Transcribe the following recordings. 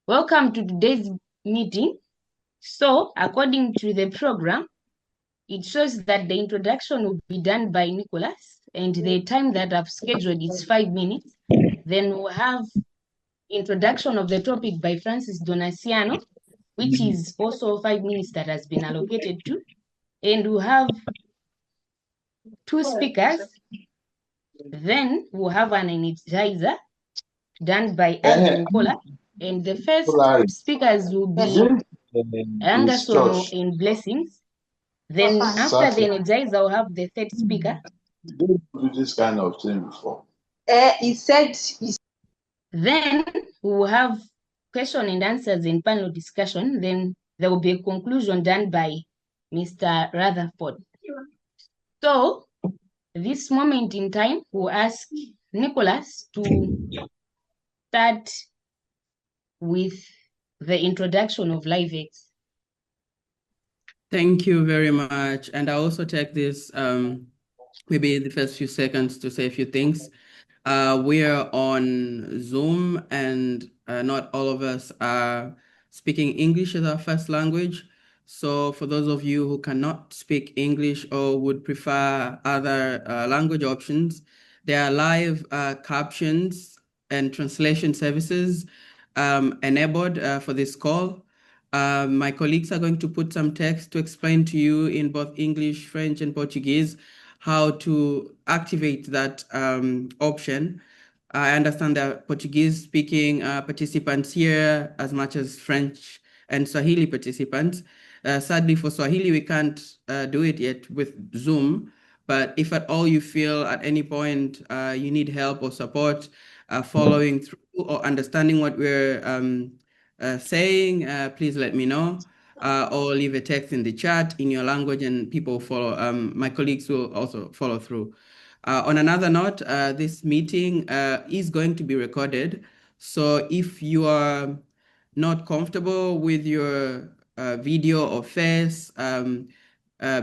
Welcome to today's meeting. So, according to the program, it shows that the introduction will be done by Nicholas, and the time that I've scheduled is 5 minutes. Then we'll have introduction of the topic by Francis Donaciano, which is also 5 minutes that has been allocated to. And we'll have two speakers. Then we'll have an energizer done by Adi Nicola. And the first speakers will be Angasono and Blessings. Then after the energizer, I'll have the third speaker. Didn't do this kind of thing before. He said. Then we'll have question and answers and panel discussion. Then there will be a conclusion done by Mr. Rutherford. So this moment in time, we'll ask Nicholas to start with the introduction of LiveX. Thank you very much. And I also take this maybe in the first few seconds to say a few things. We are on Zoom, and not all of us are speaking English as our first language. So for those of you who cannot speak English or would prefer other language options, there are live captions and translation services enabled for this call. My colleagues are going to put some text to explain to you in both English, French, and Portuguese how to activate that option. I understand there are Portuguese-speaking participants here as much as French and Swahili participants. Sadly, for Swahili, we can't do it yet with Zoom, but if at all you feel at any point you need help or support following through or understanding what we're saying, please let me know. Or leave a text in the chat in your language and people follow. My colleagues will also follow through. On another note, this meeting is going to be recorded. So if you are not comfortable with your video or face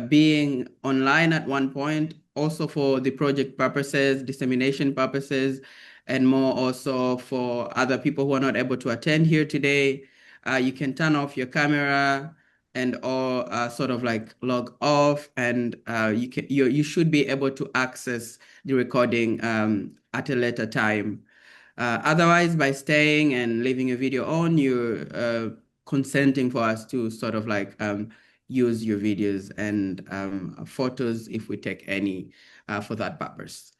being online at one point, also for the project purposes, dissemination purposes, and more also for other people who are not able to attend here today, you can turn off your camera and or sort of like log off, and you should be able to access the recording at a later time. Otherwise, by staying and leaving a video on, you're consenting for us to sort of like use your videos and photos if we take any for that purpose.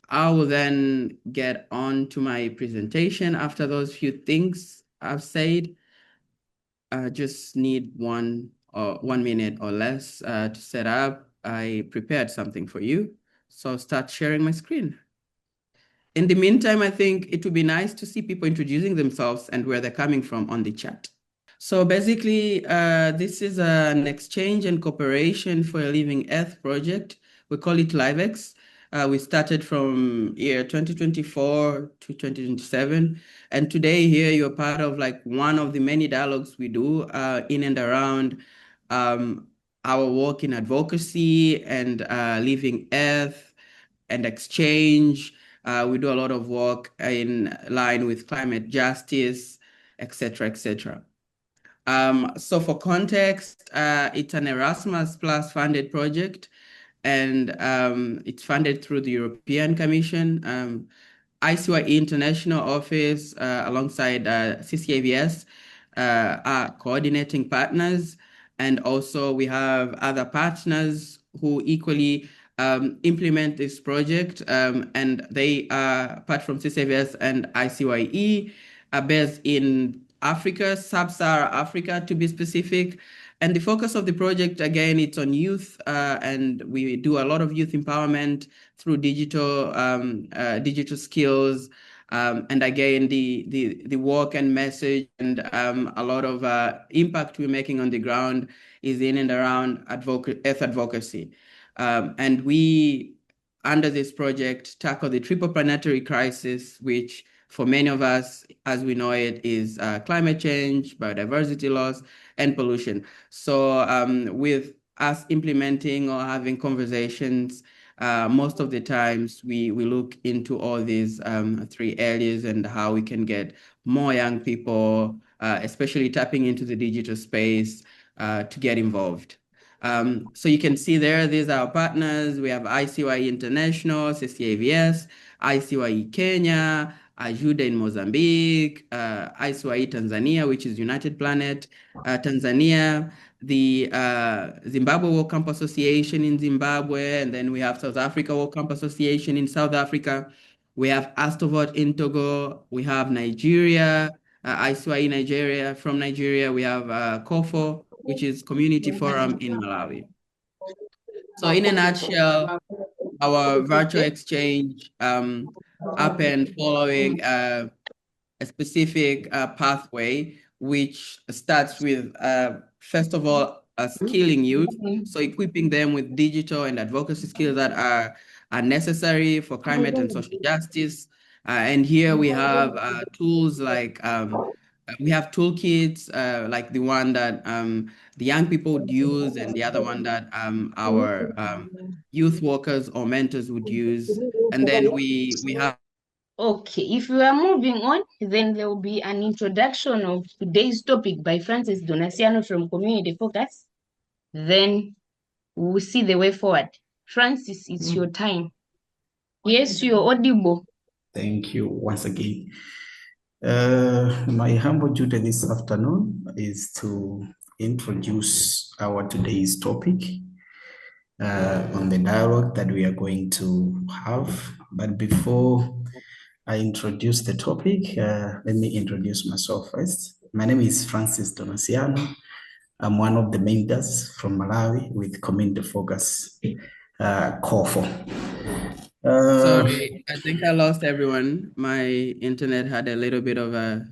I will then get on to my presentation after those few things I've said. I just need 1 minute or less to set up. I prepared something for you, so I'll start sharing my screen. In the meantime, I think it would be nice to see people introducing themselves and where they're coming from on the chat. So basically, this is an exchange and cooperation for a Living Earth project. We call it LiveX. We started from year 2024 to 2027. And today here, you're part of like one of the many dialogues we do in and around our work in advocacy and Living Earth and exchange. We do a lot of work in line with climate justice, et cetera, et cetera. So for context, it's an Erasmus Plus funded project, and it's funded through the European Commission, ICYE International Office, alongside CCIVS, are coordinating partners. And also we have other partners who equally implement this project, and they are, apart from CCIVS and ICYE, are based in Africa, Sub-Saharan Africa to be specific. And the focus of the project, again, it's on youth, and we do a lot of youth empowerment through digital skills. And again, the work and message and a lot of impact we're making on the ground is in and around earth advocacy. And we, under this project, tackle the triple planetary crisis, which for many of us, as we know it, is climate change, biodiversity loss, and pollution. So with us implementing or having conversations, most of the times we look into all these 3 areas and how we can get more young people, especially tapping into the digital space, to get involved. So you can see there, these are our partners. We have ICYE International, CCIVS, ICYE Kenya, Ajuda in Mozambique, ICYE Tanzania, which is United Planet Tanzania, the Zimbabwe World Camp Association in Zimbabwe, and then we have South Africa World Camp Association in South Africa. We have Astovot in Togo. We have Nigeria, ICYE Nigeria. From Nigeria, we have COFO, which is Community Forum in Malawi. So in a nutshell, our virtual exchange happened following a specific pathway, which starts with, first of all, skilling youth. So equipping them with digital and advocacy skills that are necessary for climate and social justice. And here we have tools like, we have toolkits like the one that the young people would use, and the other one that our youth workers or mentors would use. And then we have. Okay, if we are moving on, then there will be an introduction of today's topic by Francis Donasiano from Community Focus. Then we will see the way forward. Francis, it's your time. Yes, you're audible. Thank you once again. My humble duty this afternoon is to introduce our today's topic on the dialogue that we are going to have. But before I introduce the topic, let me introduce myself first. My name is Francis Donasiano. I'm one of the mentors from Malawi with Community Focus COFO. Sorry, I think I lost everyone. My internet had a little bit of a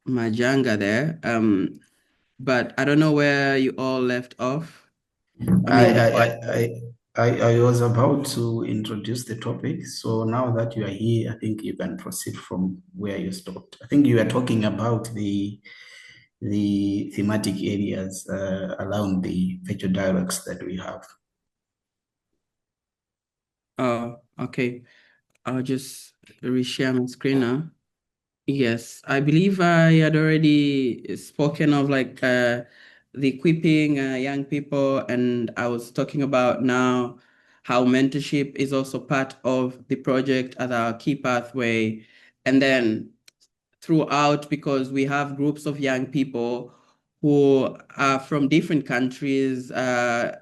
majanga there. But I don't know where you all left off. I was about to introduce the topic. So now that you are here, I think you can proceed from where you stopped. I think you were talking about the thematic areas around the virtual dialogues that we have. Oh, okay. I'll just reshare my screen now. Yes, I believe I had already spoken of like the equipping young people, and I was talking about now how mentorship is also part of the project as our key pathway. And then throughout, because we have groups of young people who are from different countries,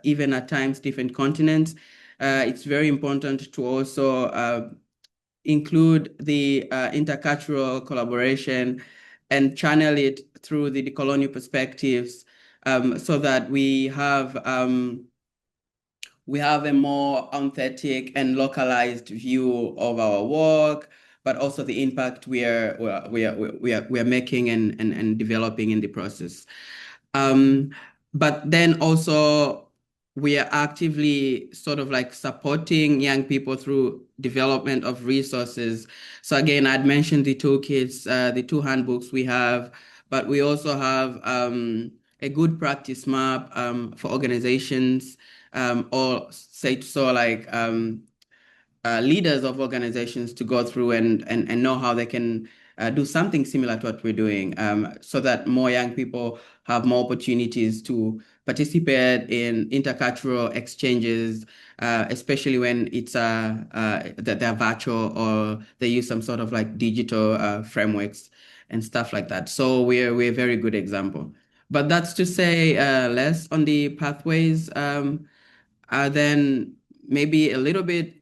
even at times different continents, it's very important to also include the intercultural collaboration and channel it through the decolonial perspectives, so that we have a more authentic and localized view of our work, but also the impact we are making and developing in the process. But then also we are actively sort of like supporting young people through development of resources. So again, I'd mentioned the toolkits, the 2 handbooks we have, but we also have a good practice map for organizations, or say so like leaders of organizations to go through and know how they can do something similar to what we're doing, so that more young people have more opportunities to participate in intercultural exchanges, especially when it's that they're virtual or they use some sort of like digital frameworks and stuff like that. So we're a very good example. But that's to say less on the pathways, then maybe a little bit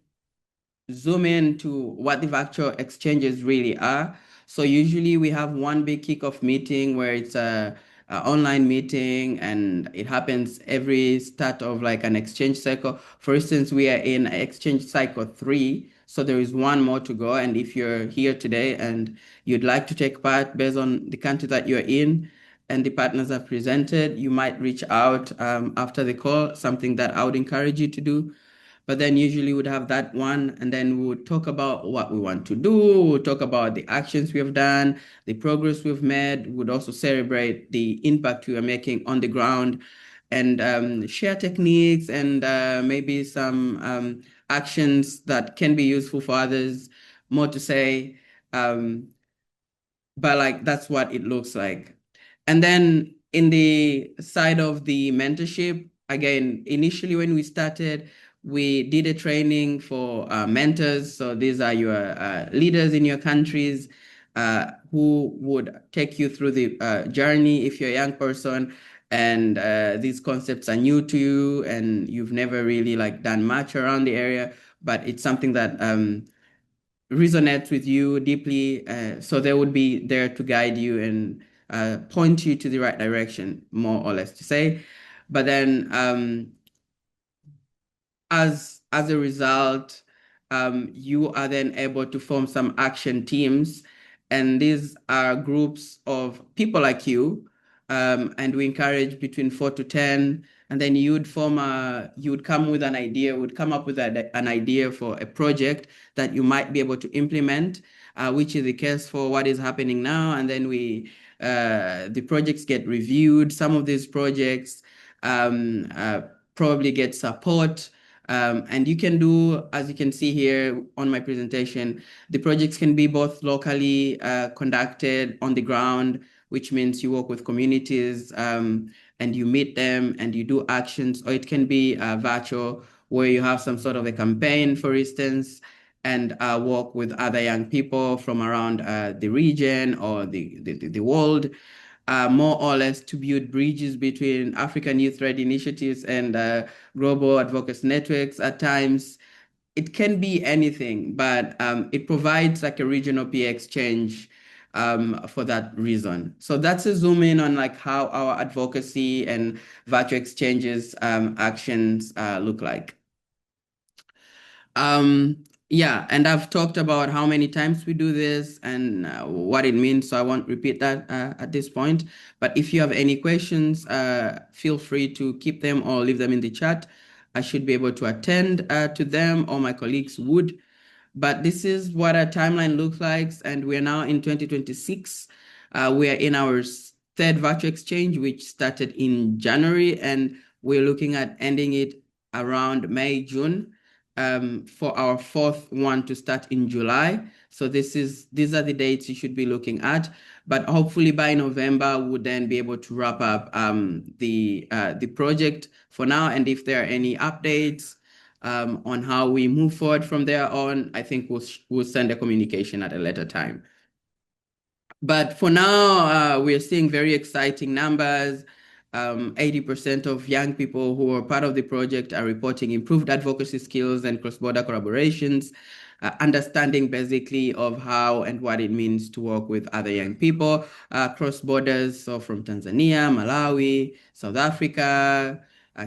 zoom in to what the virtual exchanges really are. So usually we have one big kickoff meeting where it's a online meeting, and it happens every start of like an exchange cycle. For instance, we are in exchange cycle 3, so there is one more to go. And if you're here today and you'd like to take part based on the country that you're in and the partners have presented, you might reach out after the call, something that I would encourage you to do. But then usually we'd have that one, and then we would talk about what we want to do. We'll talk about the actions we have done, the progress we've made. We'd also celebrate the impact we are making on the ground, and share techniques and maybe some actions that can be useful for others. More to say, but like that's what it looks like. And then in the side of the mentorship, again, initially when we started, we did a training for mentors. So these are your leaders in your countries who would take you through the journey if you're a young person and these concepts are new to you and you've never really like done much around the area, but it's something that resonates with you deeply. So they would be there to guide you and point you to the right direction, more or less to say. But then as a result, you are then able to form some action teams. And these are groups of people like you. And we encourage between 4 to 10. And then you would come with an idea, would come up with an idea for a project that you might be able to implement, which is the case for what is happening now. And then the projects get reviewed. Some of these projects probably get support. And you can do, as you can see here on my presentation, the projects can be both locally conducted on the ground, which means you work with communities and you meet them and you do actions, or it can be virtual, where you have some sort of a campaign, for instance, and work with other young people from around the region or the world. More or less to build bridges between African youth-led initiatives and global advocacy networks at times. It can be anything, but it provides like a regional peer exchange for that reason. So that's a zoom in on like how our advocacy and virtual exchanges actions look like. Yeah, and I've talked about how many times we do this and what it means, so I won't repeat that at this point. But if you have any questions, feel free to keep them or leave them in the chat. I should be able to attend to them, or my colleagues would. But this is what our timeline looks like, and we're now in 2026. We are in our third virtual exchange, which started in January, and we're looking at ending it around May, June. For our fourth one to start in July. So these are the dates you should be looking at. But hopefully by November, we'll then be able to wrap up the project for now. And if there are any updates on how we move forward from there on, I think we'll send a communication at a later time. But for now, we're seeing very exciting numbers. 80% of young people who are part of the project are reporting improved advocacy skills and cross-border collaborations, understanding basically of how and what it means to work with other young people across borders. So from Tanzania, Malawi, South Africa,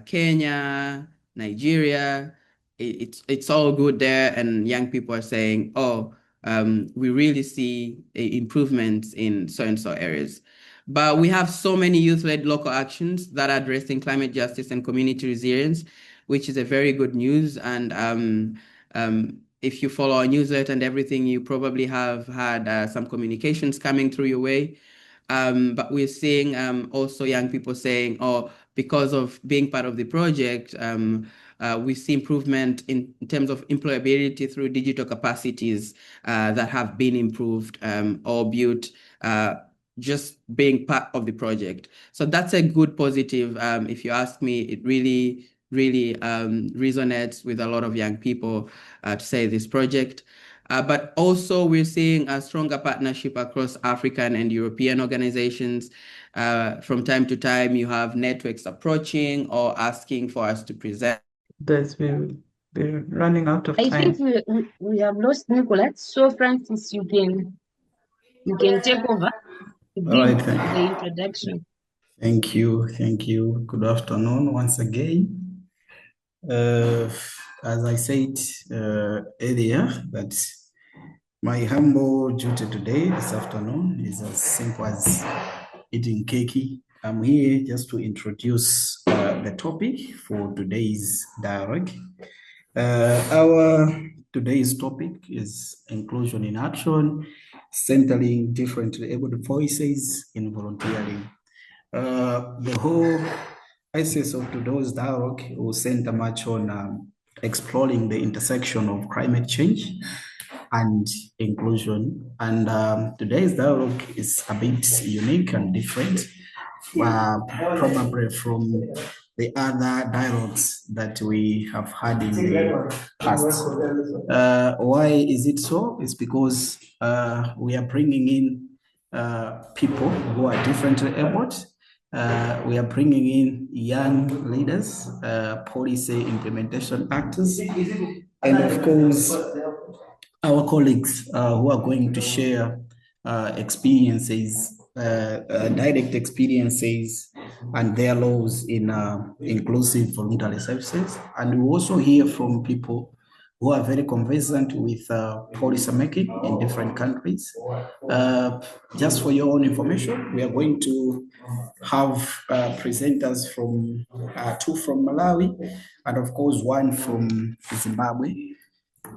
Kenya, Nigeria, it's all good there. And young people are saying, oh, we really see improvements in so-and-so areas. But we have so many youth-led local actions that are addressing climate justice and community resilience, which is a very good news. And if you follow our newsletter and everything, you probably have had some communications coming through your way. But we're seeing also young people saying, oh, because of being part of the project, we see improvement in terms of employability through digital capacities that have been improved or built just being part of the project. So that's a good positive. If you ask me, it really resonates with a lot of young people to say this project. But also we're seeing a stronger partnership across African and European organizations. From time to time, you have networks approaching or asking for us to present. We're running out of time. I think we have lost Nicholas. So Francis, you can take over to give the introduction. Thank you. Good afternoon once again. As I said earlier, that my humble duty today, this afternoon, is as simple as eating cake. I'm here just to introduce the topic for today's dialogue. Our today's topic is inclusion in action, centering differently abled voices in volunteering. The whole essence of today's dialogue will center much on exploring the intersection of climate change, and inclusion. And today's dialogue is a bit unique and different, probably from the other dialogues that we have had in the past. Why is it so? It's because we are bringing in people who are differently abled. We are bringing in young leaders, policy implementation actors, and of course, our colleagues who are going to share experiences, direct experiences, and their roles in inclusive voluntary services. And we also hear from people who are very conversant with policy making in different countries. Just for your own information, we are going to have presenters from two from Malawi, and of course one from Zimbabwe.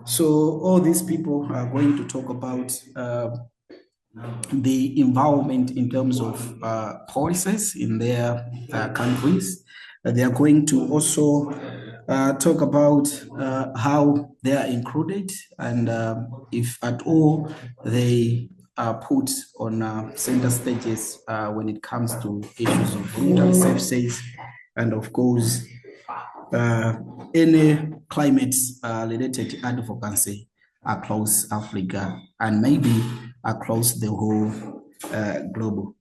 So all these people are going to talk about the involvement in terms of policies in their countries. They are going to also talk about how they are included and if at all they are put on center stages when it comes to issues of voluntary services and of course any climate related advocacy across Africa and maybe across the whole globe.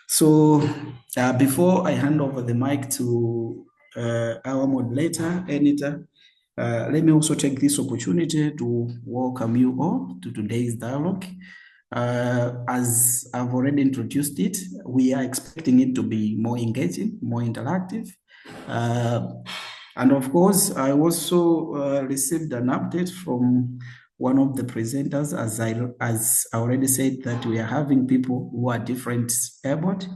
So before I hand over the mic to our moderator, Anita, let me also take this opportunity to welcome you all to today's dialogue. As I've already introduced it, we are expecting it to be more engaging, more interactive. And of course, I also received an update from one of the presenters, as I already said, that we are having people who are different abled.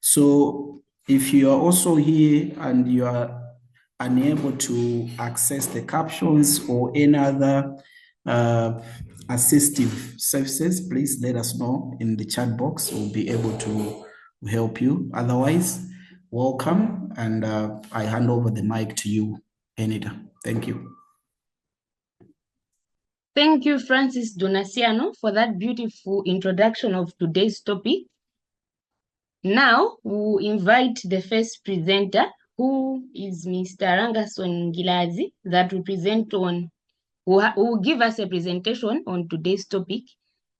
So if you are also here and you are unable to access the captions or any other assistive services, please let us know in the chat box. We'll be able to help you. Otherwise, welcome, and I hand over the mic to you, Anita. Thank you. Thank you, Francis Donasiano, for that beautiful introduction of today's topic. Now, we'll invite the first presenter, who is Mr. Rangason Gilazi, that will present on, who will give us a presentation on today's topic.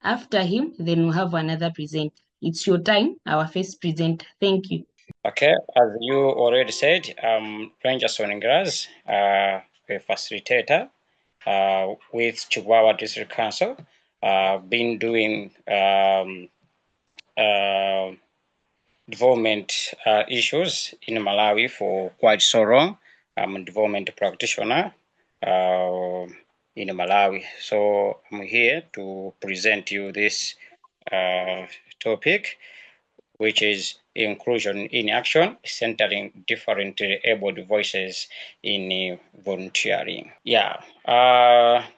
After him, then we'll have another presenter. It's your time, our first presenter. Thank you. Okay, as you already said, I'm Rangason Gilazi, a facilitator with Chihuahua District Council. Been doing development issues in Malawi for quite so long. I'm a development practitioner in Malawi. So I'm here to present you this topic, which is inclusion in action, centering different abled voices in volunteering. Yeah.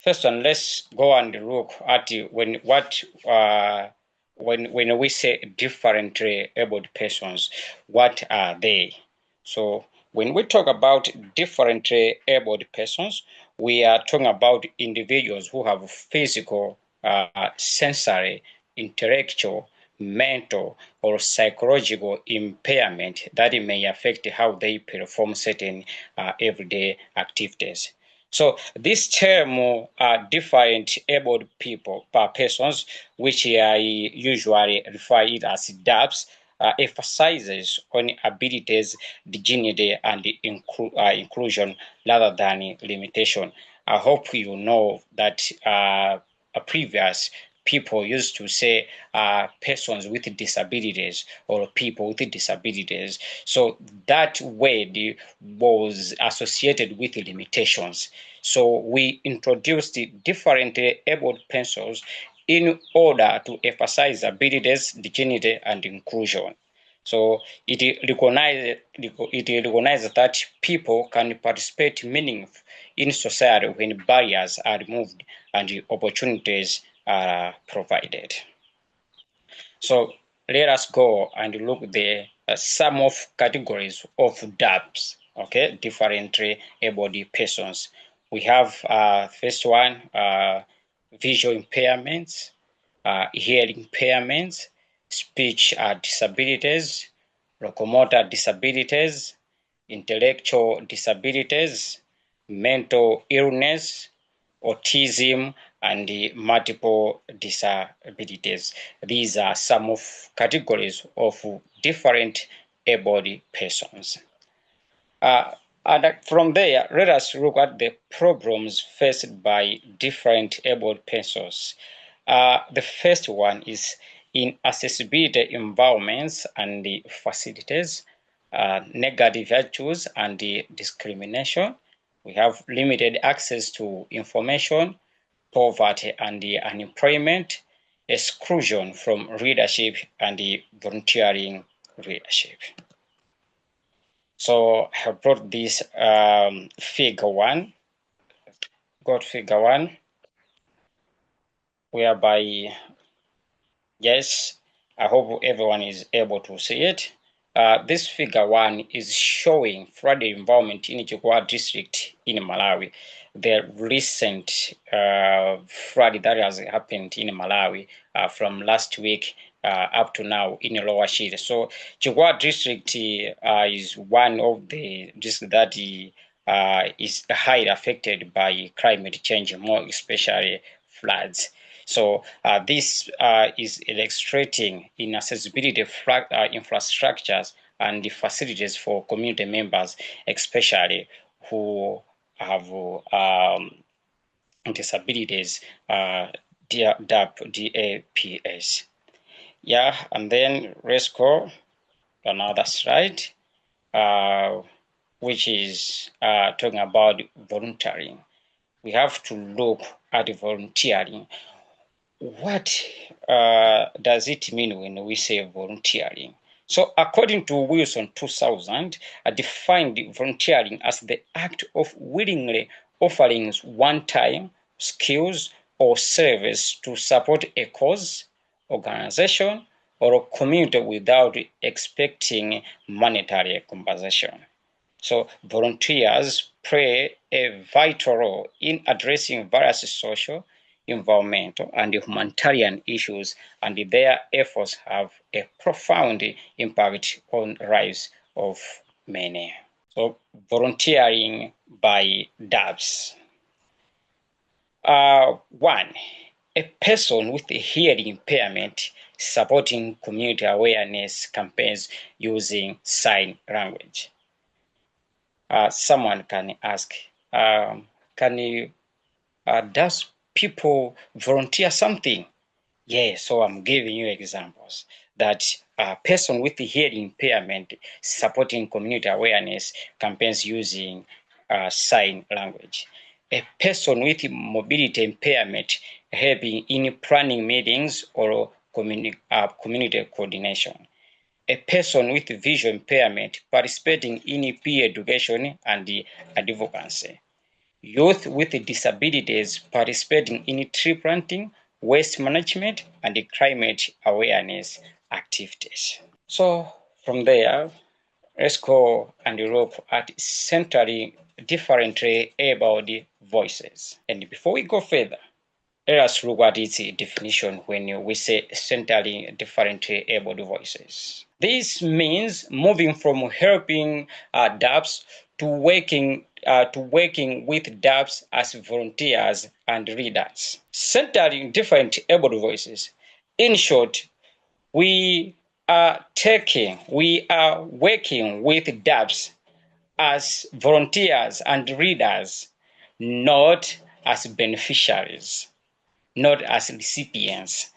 First one, let's go and look at when we say differently abled persons, what are they? So when we talk about differently abled persons, we are talking about individuals who have physical, sensory, intellectual, mental, or psychological impairment that may affect how they perform certain everyday activities. So this term different abled people persons, which I usually refer it as DAPS, emphasizes on abilities, dignity, and inclusion rather than limitation. I hope you know that previous people used to say persons with disabilities or people with disabilities. So that word was associated with limitations. So we introduced different abled persons in order to emphasize abilities, dignity, and inclusion. So it recognizes that people can participate meaningfully in society when barriers are removed and opportunities are provided. So let us go and look at the some of categories of DAPs, okay, differently abled persons. We have first one, visual impairments, hearing impairments, speech disabilities, locomotor disabilities, intellectual disabilities, mental illness, autism, and the multiple disabilities. These are some of categories of different able persons. And from there, let us look at the problems faced by different able persons. The first one is inaccessibility environments and the facilities, negative virtues and the discrimination. We have limited access to information, poverty and the unemployment, exclusion from leadership and the volunteering leadership. So I have brought this figure one, figure one, whereby, yes, I hope everyone is able to see it. This figure one is showing flood environment in Chikwa district in Malawi. The recent flood that has happened in Malawi from last week up to now in Lower Shire. So Chikwa district is one of the districts that is highly affected by climate change, more especially floods. So this is illustrating inaccessibility infrastructures and the facilities for community members, especially who have disabilities, DAPS. Yeah, and then let's go to another slide, which is talking about volunteering. We have to look at volunteering. What does it mean when we say volunteering? So according to Wilson 2000, defined volunteering as the act of willingly offering one-time skills or service to support a cause, organization, or a community without expecting monetary compensation. So volunteers play a vital role in addressing various social, environmental, and humanitarian issues, and their efforts have a profound impact on the lives of many. So volunteering by DAPS. One, a person with a hearing impairment supporting community awareness campaigns using sign language. Someone can ask, does people volunteer something? Yeah, so I'm giving you examples that a person with a hearing impairment supporting community awareness campaigns using sign language. A person with mobility impairment helping in planning meetings or community coordination. A person with visual impairment participating in peer education and advocacy. Youth with disabilities participating in tree planting, waste management, and climate awareness activities. So from there, let's go and look at centering differently about voices. And before we go further, let us look at its definition when we say centering differently abled voices. This means moving from helping DAPS to working with DAPS as volunteers and leaders. Centering different abled voices. In short, we are working with DAPS as volunteers and leaders, not as beneficiaries, not as recipients.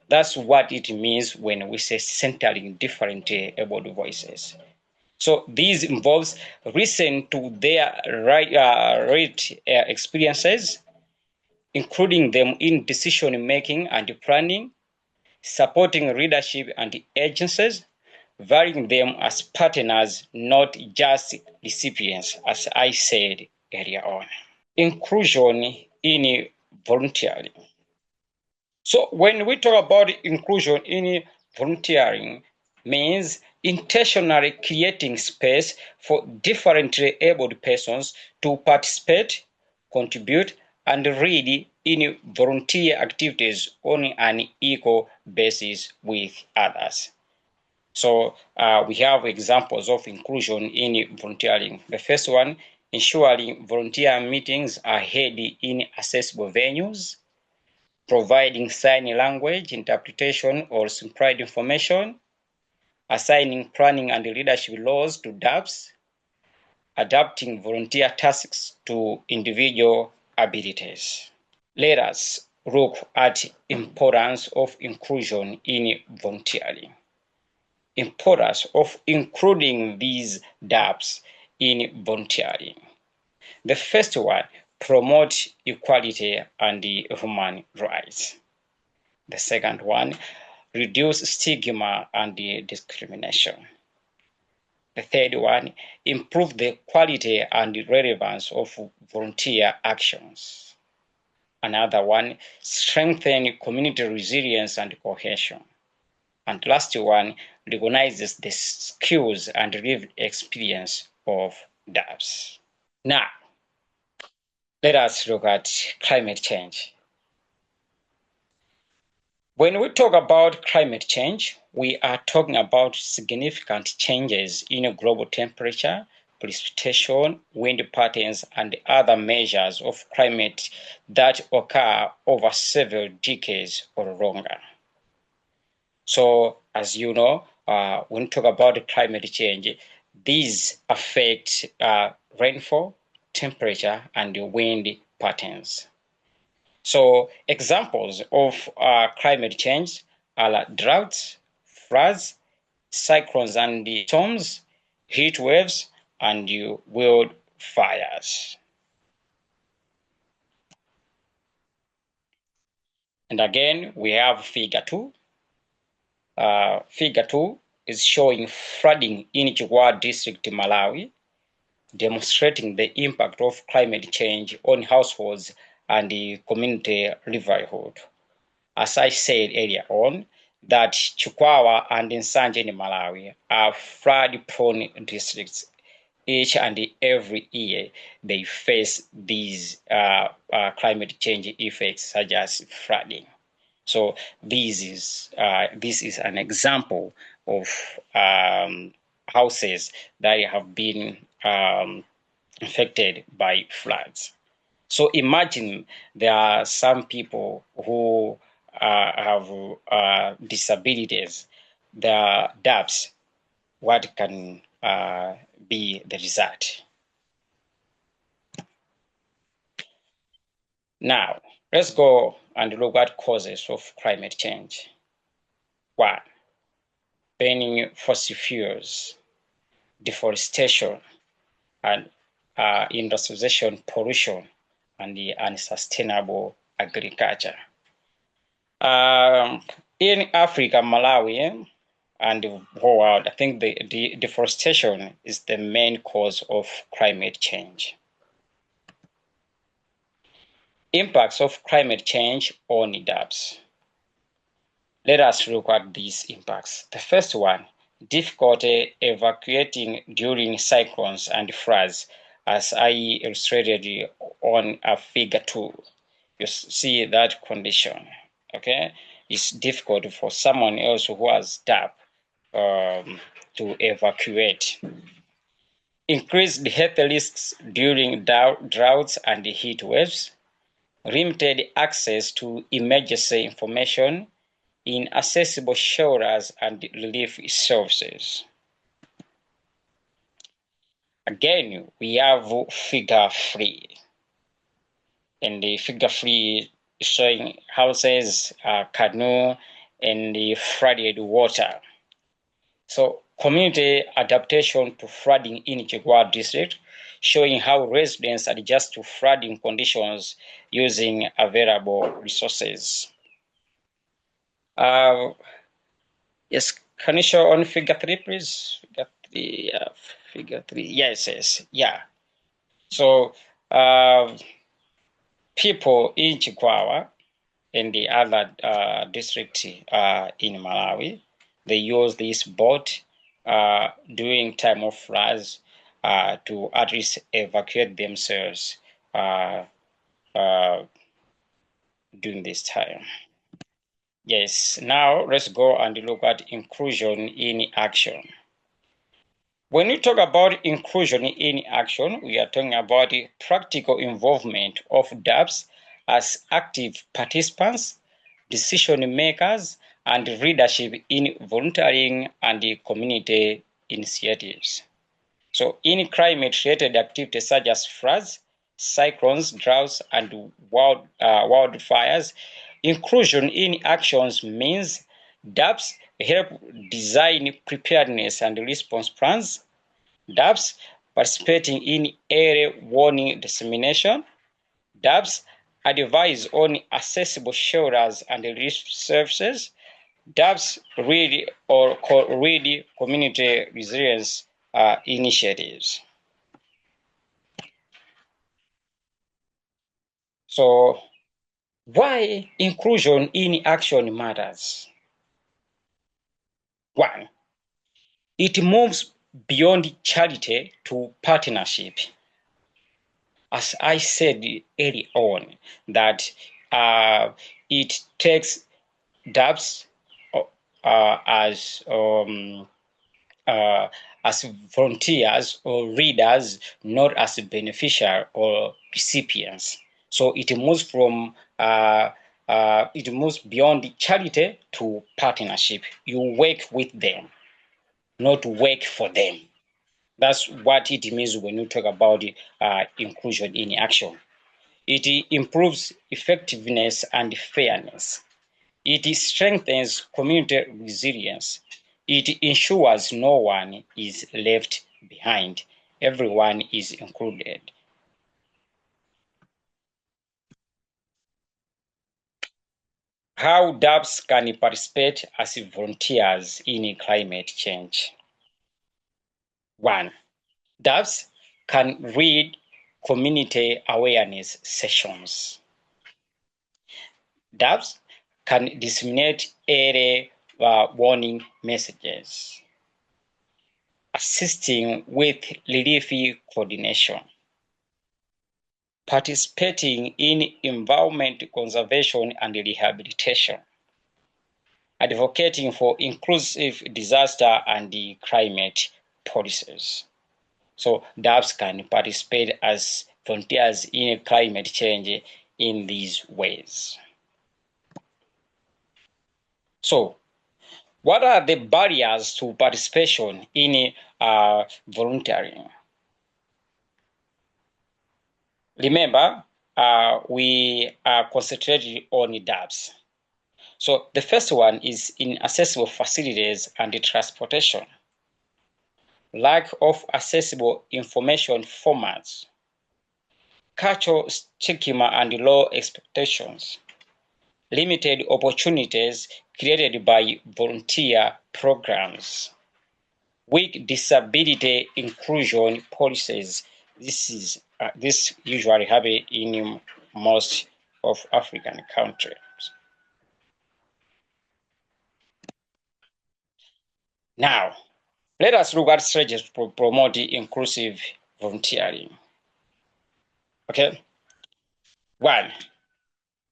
That's what it means when we say centering different abled voices. So this involves listening to their experiences, including them in decision making and planning, supporting leadership and agencies, valuing them as partners, not just recipients, as I said earlier on. Inclusion in volunteering. So when we talk about inclusion in volunteering, means intentionally creating space for differently abled persons to participate, contribute, and lead in volunteer activities on an equal basis with others. So we have examples of inclusion in volunteering. The first one, ensuring volunteer meetings are held in accessible venues, providing sign language interpretation or simplified information, assigning planning and leadership roles to DAPs, adapting volunteer tasks to individual abilities. Let us look at importance of inclusion in volunteering. Importance of including these DAPs in volunteering. The first one, promote equality and human rights. The second one, reduce stigma and discrimination. The third one, improve the quality and relevance of volunteer actions. Another one, strengthen community resilience and cohesion. And last one, recognizes the skills and lived experience of DAPs. Now, let us look at climate change. When we talk about climate change, we are talking about significant changes in global temperature, precipitation, wind patterns, and other measures of climate that occur over several decades or longer. So, as you know, when we talk about climate change, these affect rainfall, temperature, and wind patterns. So examples of climate change are droughts, floods, cyclones and storms, heat waves, and wildfires. And again, we have figure 2. Figure 2 is showing flooding in Chigwa district, Malawi, demonstrating the impact of climate change on households and the community livelihood. As I said earlier on, that Chikwawa and Nsanje in Malawi are flood-prone districts. Each and every year, they face these climate change effects, such as flooding. So this is an example of houses that have been affected by floods. So imagine there are some people who have disabilities, the DAPs. What can be the result? Now, let's go and look at causes of climate change. 1. Burning fossil fuels, deforestation, and industrialization, pollution, and the unsustainable agriculture. In Africa, Malawi, and the whole world, I think the deforestation is the main cause of climate change. Impacts of climate change on DAPs. Let us look at these impacts. The first one, difficulty evacuating during cyclones and floods, as I illustrated on figure 2. You see that condition, okay? It's difficult for someone else who has DAP to evacuate. Increased health risks during droughts and heat waves. Limited access to emergency information, inaccessible shelters and relief services. Again, we have figure 3. And the figure 3 is showing houses, canoe, and the flooded water. So community adaptation to flooding in Chigwa district, showing how residents adjust to flooding conditions using available resources. Yes, can you show on figure 3, please? Figure 3, yes, yeah. So people in Chikwawa and the other district in Malawi, they use this boat during time of floods to at least evacuate themselves during this time. Yes, now let's go and look at inclusion in action. When we talk about inclusion in action, we are talking about the practical involvement of DAPs as active participants, decision makers, and leadership in volunteering and the community initiatives. So in climate-related activities such as floods, cyclones, droughts, and wildfires, inclusion in actions means DAPs help design preparedness and response plans. DAPs participating in area warning dissemination. DAPs advise on accessible shelters and relief services. DAPs read or read community resilience initiatives. So, why inclusion in action matters? One, it moves beyond charity to partnership. As I said early on, that it takes DAPs as volunteers or readers, not as beneficiaries or recipients. So it moves from it moves beyond charity to partnership. You work with them, not work for them. That's what it means when you talk about inclusion in action. It improves effectiveness and fairness. It strengthens community resilience. It ensures no one is left behind. Everyone is included. How DAPs can participate as volunteers in climate change? One, DAPs can read community awareness sessions. DAPs can disseminate early warning messages, assisting with relief coordination, participating in environment conservation and rehabilitation, advocating for inclusive disaster and climate policies. So DAPs can participate as volunteers in climate change in these ways. So, what are the barriers to participation in volunteering? Remember, we are concentrated on DAPs. So the first one is inaccessible facilities and transportation, lack of accessible information formats, cultural stigma and low expectations, limited opportunities created by volunteer programs, weak disability inclusion policies. This usually happens in most of African countries. Now, let us look at strategies to promote inclusive volunteering. Okay. One,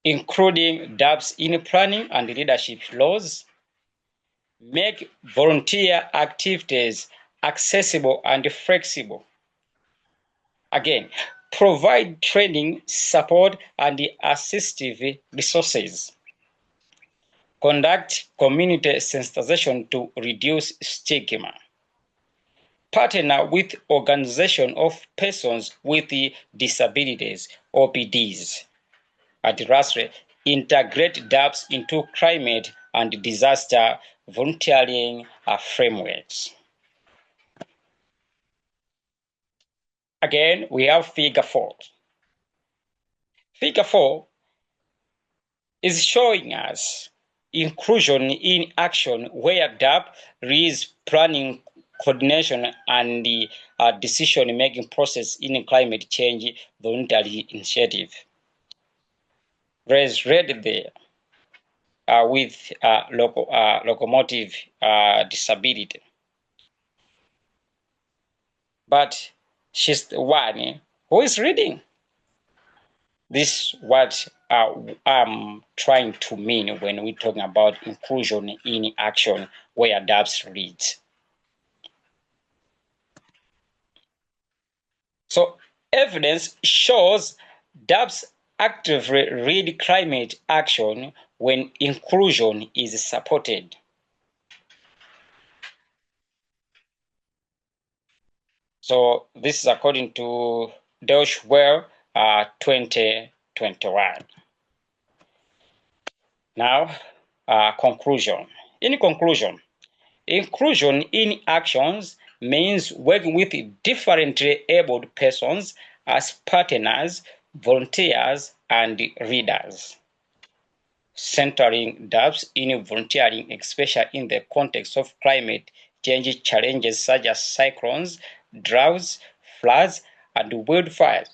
including DAPs in planning and leadership roles. Make volunteer activities accessible and flexible. Again, provide training, support, and assistive resources. Conduct community sensitization to reduce stigma. Partner with organizations of persons with disabilities, OPDs. And lastly, integrate DAPs into climate and disaster volunteering frameworks. Again, we have figure 4. Figure 4 is showing us inclusion in action where DAP leads planning, coordination, and the decision-making process in climate change voluntary initiative. There's red there with locomotive disability. But she's the one who is reading. This is what I'm trying to mean when we're talking about inclusion in action, where DABS reads. So evidence shows DABS actively lead climate action when inclusion is supported. So this is according to Deutschwell 2021. Now, conclusion. In conclusion, inclusion in actions means working with differently abled persons as partners, volunteers, and leaders. Centering DABS in volunteering, especially in the context of climate change challenges such as cyclones, droughts, floods, and wildfires,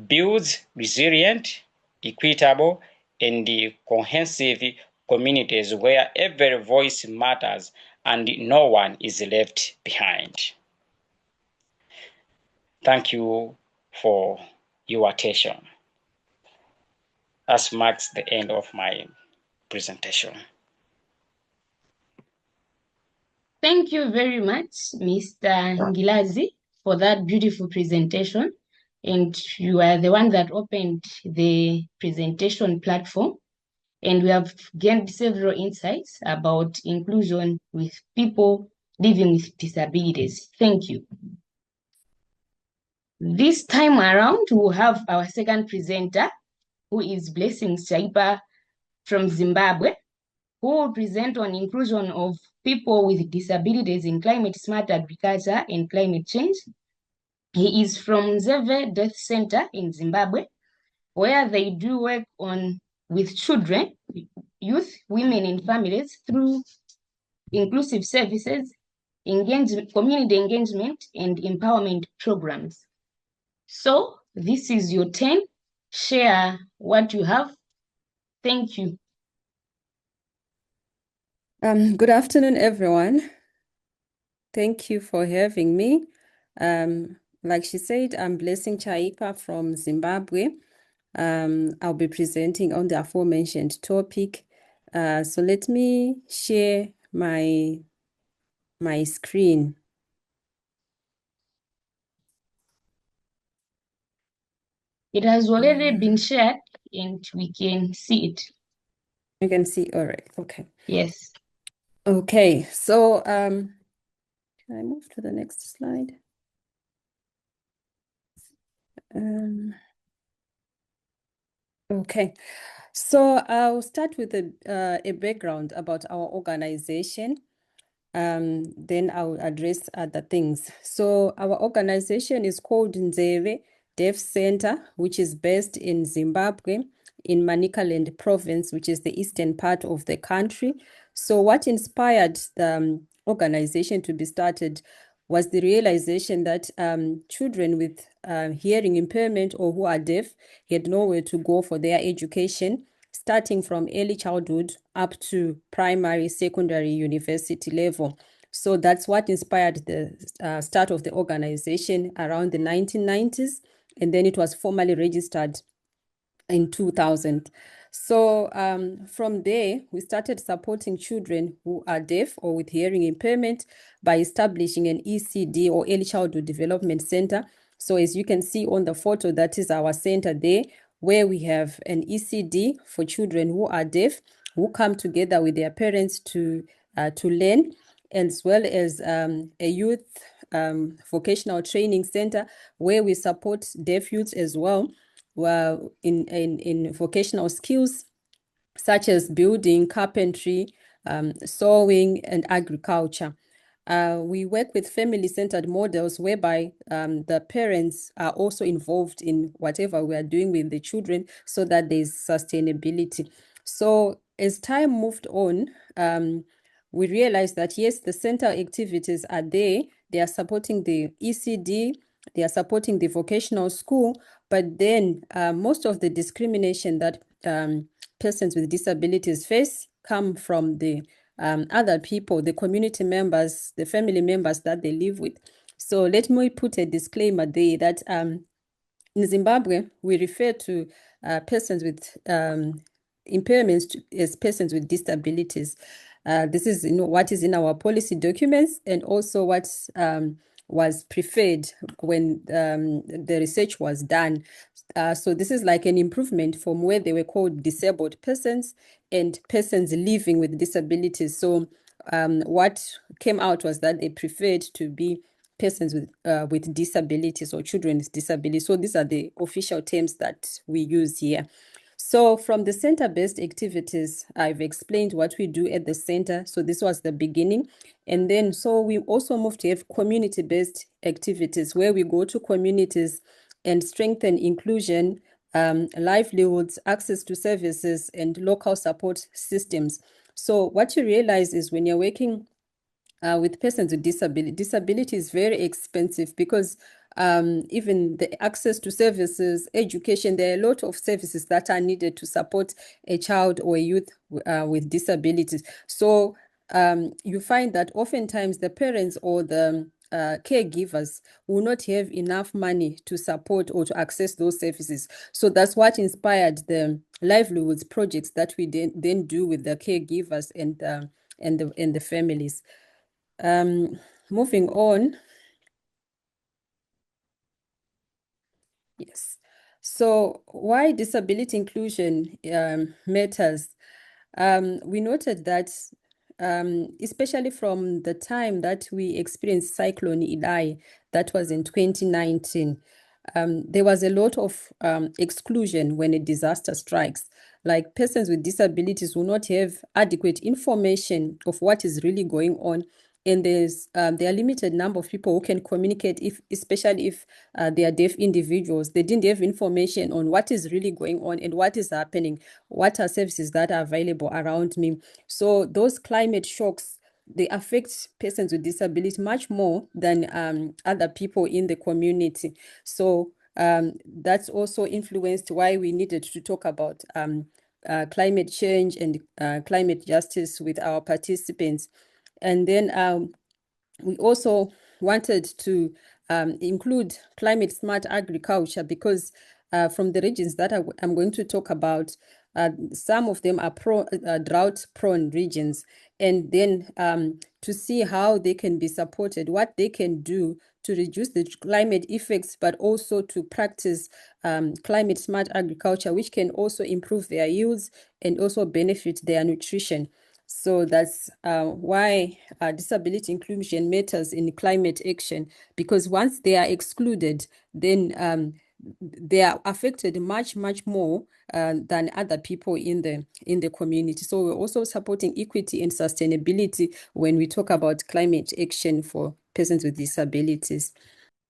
builds resilient, equitable, and cohesive communities where every voice matters and no one is left behind. Thank you for your attention. That marks the end of my presentation. Thank you very much, Mr. Ngilazi, for that beautiful presentation. And you are the one that opened the presentation platform. And we have gained several insights about inclusion with people living with disabilities. Thank you. This time around, we'll have our second presenter, who is Blessings Chaipa from Zimbabwe, who will present on inclusion of people with disabilities in climate-smart agriculture and climate change. He is from Zeve Death Center in Zimbabwe, where they do work with children, youth, women, and families through inclusive services, community engagement, and empowerment programs. So this is your turn. Share what you have. Thank you. Good afternoon, everyone. Thank you for having me. Like she said, I'm Blessing Chaipa from Zimbabwe. I'll be presenting on the aforementioned topic. So let me share my screen. It has already been shared and we can see it. You can see, all right, okay. Yes. Okay, so can I move to the next slide? Okay, so I'll start with a background about our organization. Then I'll address other things. So our organization is called Nzeve Deaf Center, which is based in Zimbabwe, in Manicaland province, which is the eastern part of the country. So what inspired the organization to be started was the realization that children with hearing impairment or who are deaf had nowhere to go for their education, starting from early childhood up to primary, secondary, university level. So that's what inspired the start of the organization around the 1990s, and then it was formally registered in 2000. So from there, we started supporting children who are deaf or with hearing impairment by establishing an ECD or Early Childhood Development Center. So as you can see on the photo, that is our center there, where we have an ECD for children who are deaf, who come together with their parents to learn, as well as a youth vocational training center where we support deaf youths as well in vocational skills such as building, carpentry, sewing, and agriculture. We work with family-centered models whereby the parents are also involved in whatever we are doing with the children so that there's sustainability. So as time moved on, we realized that yes, the center activities are there. They are supporting the ECD, they are supporting the vocational school, but then most of the discrimination that persons with disabilities face come from the other people, the community members, the family members that they live with. So let me put a disclaimer there that in Zimbabwe, we refer to persons with impairments as persons with disabilities. This is what is in our policy documents and also what was preferred when the research was done. So this is like an improvement from where they were called disabled persons and persons living with disabilities. So what came out was that they preferred to be persons with disabilities or children with disabilities. So these are the official terms that we use here. So from the center-based activities, I've explained what we do at the center. So this was the beginning. And then, so we also moved to have community-based activities where we go to communities and strengthen inclusion, livelihoods, access to services, and local support systems. So what you realize is when you're working with persons with disability is very expensive because even the access to services, education, there are a lot of services that are needed to support a child or a youth with disabilities. So you find that oftentimes the parents or the caregivers will not have enough money to support or to access those services. So that's what inspired the livelihoods projects that we then do with the caregivers and the families. Moving on. Yes. So why disability inclusion matters? We noted that especially from the time that we experienced Cyclone Idai, that was in 2019, there was a lot of exclusion when a disaster strikes. Like persons with disabilities will not have adequate information of what is really going on. And there are limited number of people who can communicate, especially if they are deaf individuals. They didn't have information on what is really going on and what is happening, what are services that are available around me. So those climate shocks, they affect persons with disability much more than other people in the community. So that's also influenced why we needed to talk about climate change and climate justice with our participants. And then we also wanted to include climate smart agriculture because from the regions that I'm going to talk about, some of them are drought prone regions. And then to see how they can be supported, what they can do to reduce the climate effects, but also to practice climate smart agriculture, which can also improve their yields and also benefit their nutrition. So that's why disability inclusion matters in climate action, because once they are excluded, then they are affected much more than other people in the community. So we're also supporting equity and sustainability when we talk about climate action for persons with disabilities.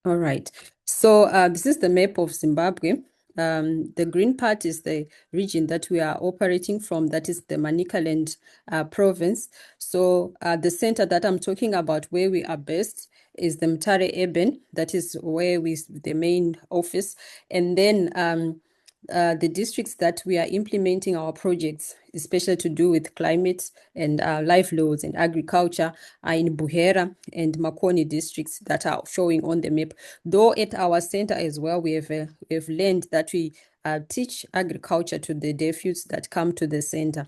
All right. So this is the map of Zimbabwe. The green part is the region that we are operating from, that is the Manicaland province. So the center that I'm talking about, where we are based, is the Mtare Urban. That is where the main office. And then the districts that we are implementing our projects, especially to do with climate and livelihoods and agriculture, are in Buhera and Makoni districts that are showing on the map. Though at our center as well, we have learned that we teach agriculture to the deaf youths that come to the center.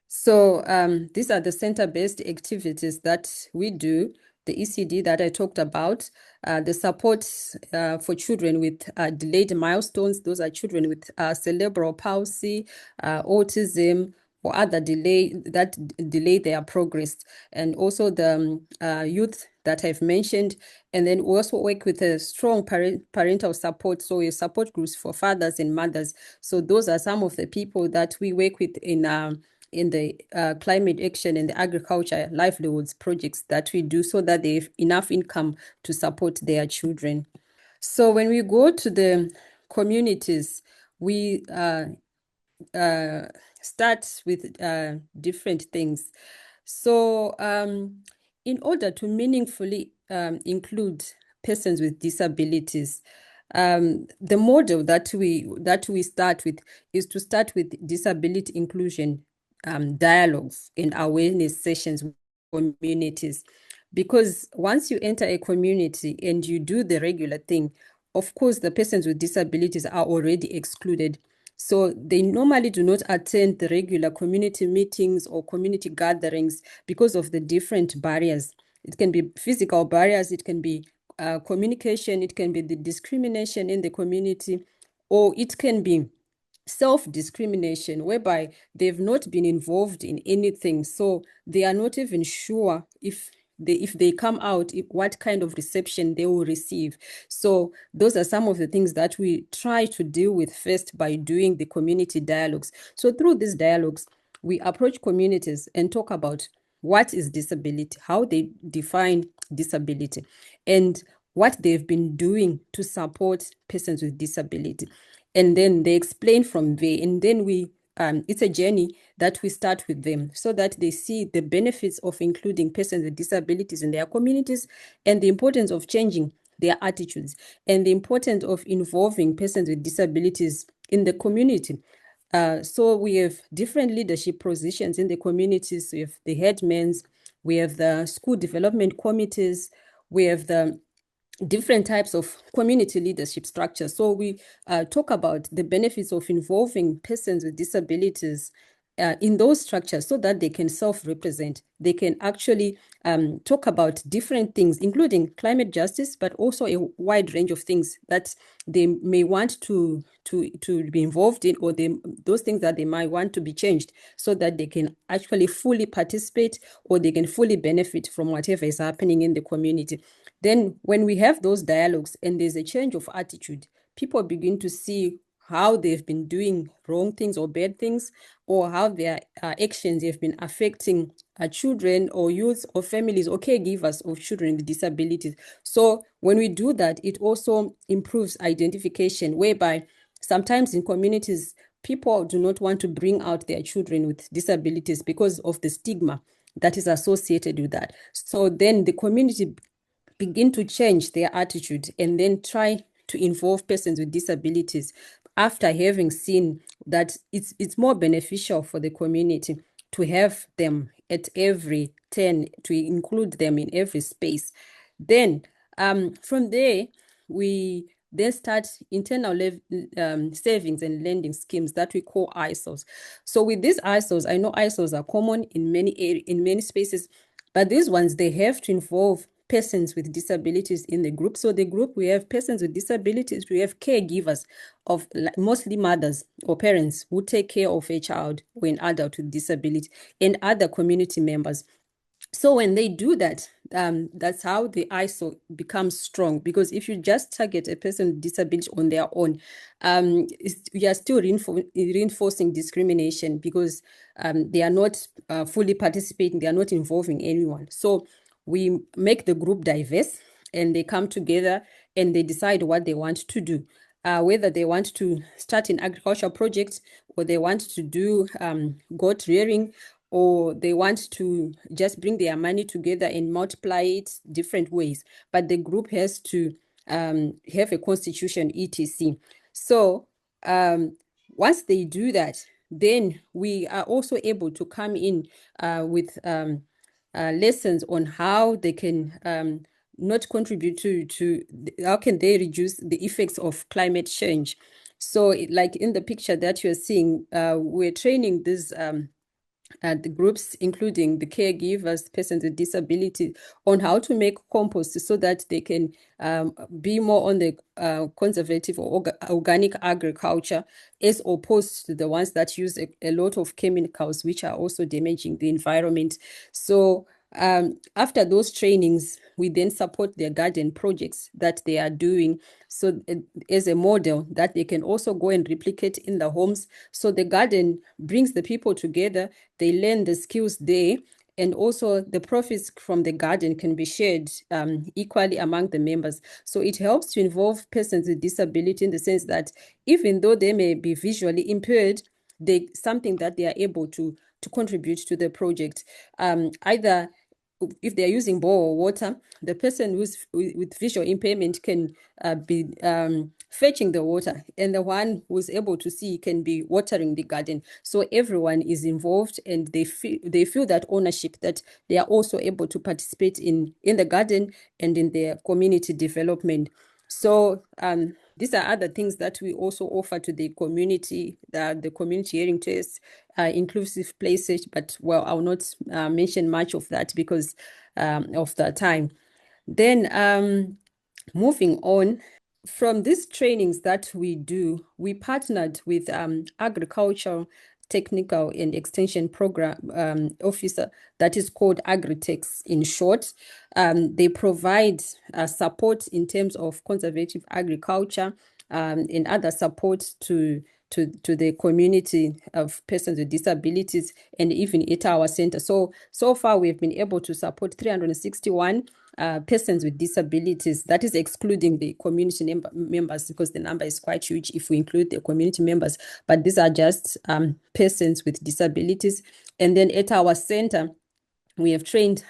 So these are the center-based activities that we do. The ECD that I talked about, the support for children with delayed milestones. Those are children with cerebral palsy, autism, or other delay their progress. And also the youth that I've mentioned. And then we also work with a strong parental support. So we support groups for fathers and mothers. So those are some of the people that we work with in the climate action and the agriculture livelihoods projects that we do, so that they have enough income to support their children. So when we go to the communities, we start with different things. So in order to meaningfully include persons with disabilities, the model that we start with is to start with disability inclusion dialogues and awareness sessions with communities. Because once you enter a community and you do the regular thing, of course, the persons with disabilities are already excluded. So they normally do not attend the regular community meetings or community gatherings because of the different barriers. It can be physical barriers, it can be communication, it can be the discrimination in the community, or it can be self-discrimination whereby they've not been involved in anything, so they are not even sure if they come out, what kind of reception they will receive. So those are some of the things that we try to deal with first by doing the community dialogues. So through these dialogues, we approach communities and talk about what is disability, how they define disability, and what they've been doing to support persons with disability. And then they explain from there, and then it's a journey that we start with them so that they see the benefits of including persons with disabilities in their communities, and the importance of changing their attitudes, and the importance of involving persons with disabilities in the community. So we have different leadership positions in the communities. We have the headmans, we have the school development committees, we have the different types of community leadership structures. So we talk about the benefits of involving persons with disabilities in those structures so that they can self-represent. They can actually talk about different things, including climate justice, but also a wide range of things that they may want to be involved in, or those things that they might want to be changed so that they can actually fully participate, or they can fully benefit from whatever is happening in the community. Then when we have those dialogues and there's a change of attitude, people begin to see how they've been doing wrong things or bad things, or how their actions have been affecting children or youth or families or caregivers of children with disabilities. So when we do that, it also improves identification, whereby sometimes in communities, people do not want to bring out their children with disabilities because of the stigma that is associated with that. So then the community begin to change their attitude and then try to involve persons with disabilities after having seen that it's more beneficial for the community to have them at every turn, to include them in every space. Then from there, we then start internal savings and lending schemes that we call ISOs. So with these ISOs, I know ISOs are common in many spaces, but these ones, they have to involve persons with disabilities in the group. So the group, we have persons with disabilities, we have caregivers of mostly mothers or parents who take care of a child or an adult with disability, and other community members. So when they do that, that's how the ISO becomes strong, because if you just target a person with disability on their own, you are still reinforcing discrimination, because they are not fully participating, they are not involving anyone. So we make the group diverse, and they come together and they decide what they want to do. Whether they want to start an agricultural project, or they want to do goat rearing, or they want to just bring their money together and multiply it different ways. But the group has to have a constitution, etc. So once they do that, then we are also able to come in with lessons on how they can not contribute to how can they reduce the effects of climate change. So like in the picture that you're seeing, we're training these the groups, including the caregivers, persons with disabilities, on how to make compost so that they can be more on the conservative or organic agriculture, as opposed to the ones that use a lot of chemicals, which are also damaging the environment. So after those trainings, we then support their garden projects that they are doing, so as a model that they can also go and replicate in the homes. So the garden brings the people together, they learn the skills there, and also the profits from the garden can be shared equally among the members. So it helps to involve persons with disability, in the sense that even though they may be visually impaired, something that they are able to contribute to the project. Either if they're using bore water, the person with visual impairment can be fetching the water, and the one who's able to see can be watering the garden. So everyone is involved, and they feel that ownership, that they are also able to participate in the garden and in their community development. So these are other things that we also offer to the community, the community hearing tests, inclusive places, but well, I will not mention much of that because of the time. Then moving on, from these trainings that we do, we partnered with agricultural technical and extension program officer that is called Agritex in short. They provide support in terms of conservative agriculture and other support to the community of persons with disabilities and even at our center. So far we've been able to support 361 persons with disabilities. That is excluding the community members because the number is quite huge if we include the community members. But these are just persons with disabilities. And then at our center, we have trained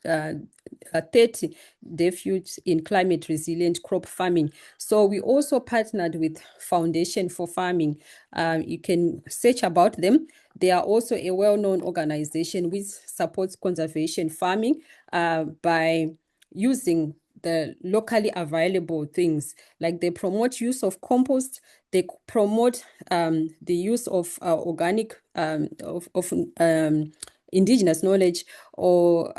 30 deaf youths in climate resilient crop farming. So we also partnered with Foundation for Farming. You can search about them. They are also a well-known organization which supports conservation farming by using the locally available things. Like they promote use of compost, they promote the use of organic indigenous knowledge or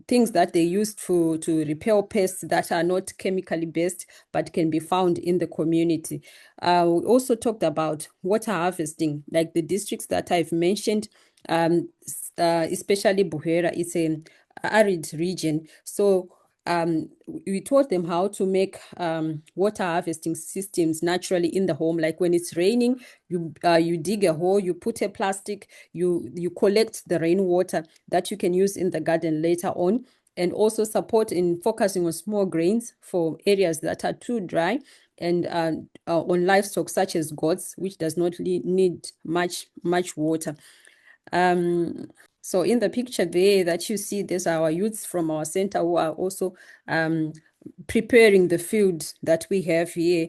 things that they use to repel pests that are not chemically based but can be found in the community. We also talked about water harvesting, like the districts that I've mentioned, especially Buhera. It's an arid region. So we taught them how to make water harvesting systems naturally in the home. Like when it's raining, you dig a hole, you put a plastic, you collect the rainwater that you can use in the garden later on, and also support in focusing on small grains for areas that are too dry, and on livestock such as goats, which does not need much water. So in the picture there that you see, there's our youths from our center who are also preparing the field that we have here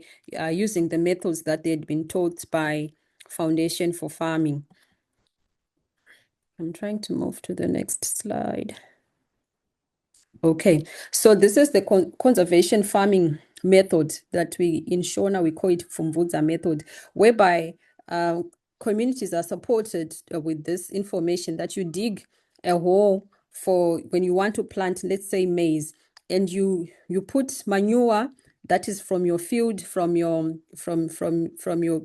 using the methods that they'd been taught by Foundation for Farming. I'm trying to move to the next slide. Okay, so this is the conservation farming method that in Shona we call it Fumvudza method, whereby communities are supported with this information that you dig a hole for when you want to plant, let's say maize, and you put manure that is from your field, from your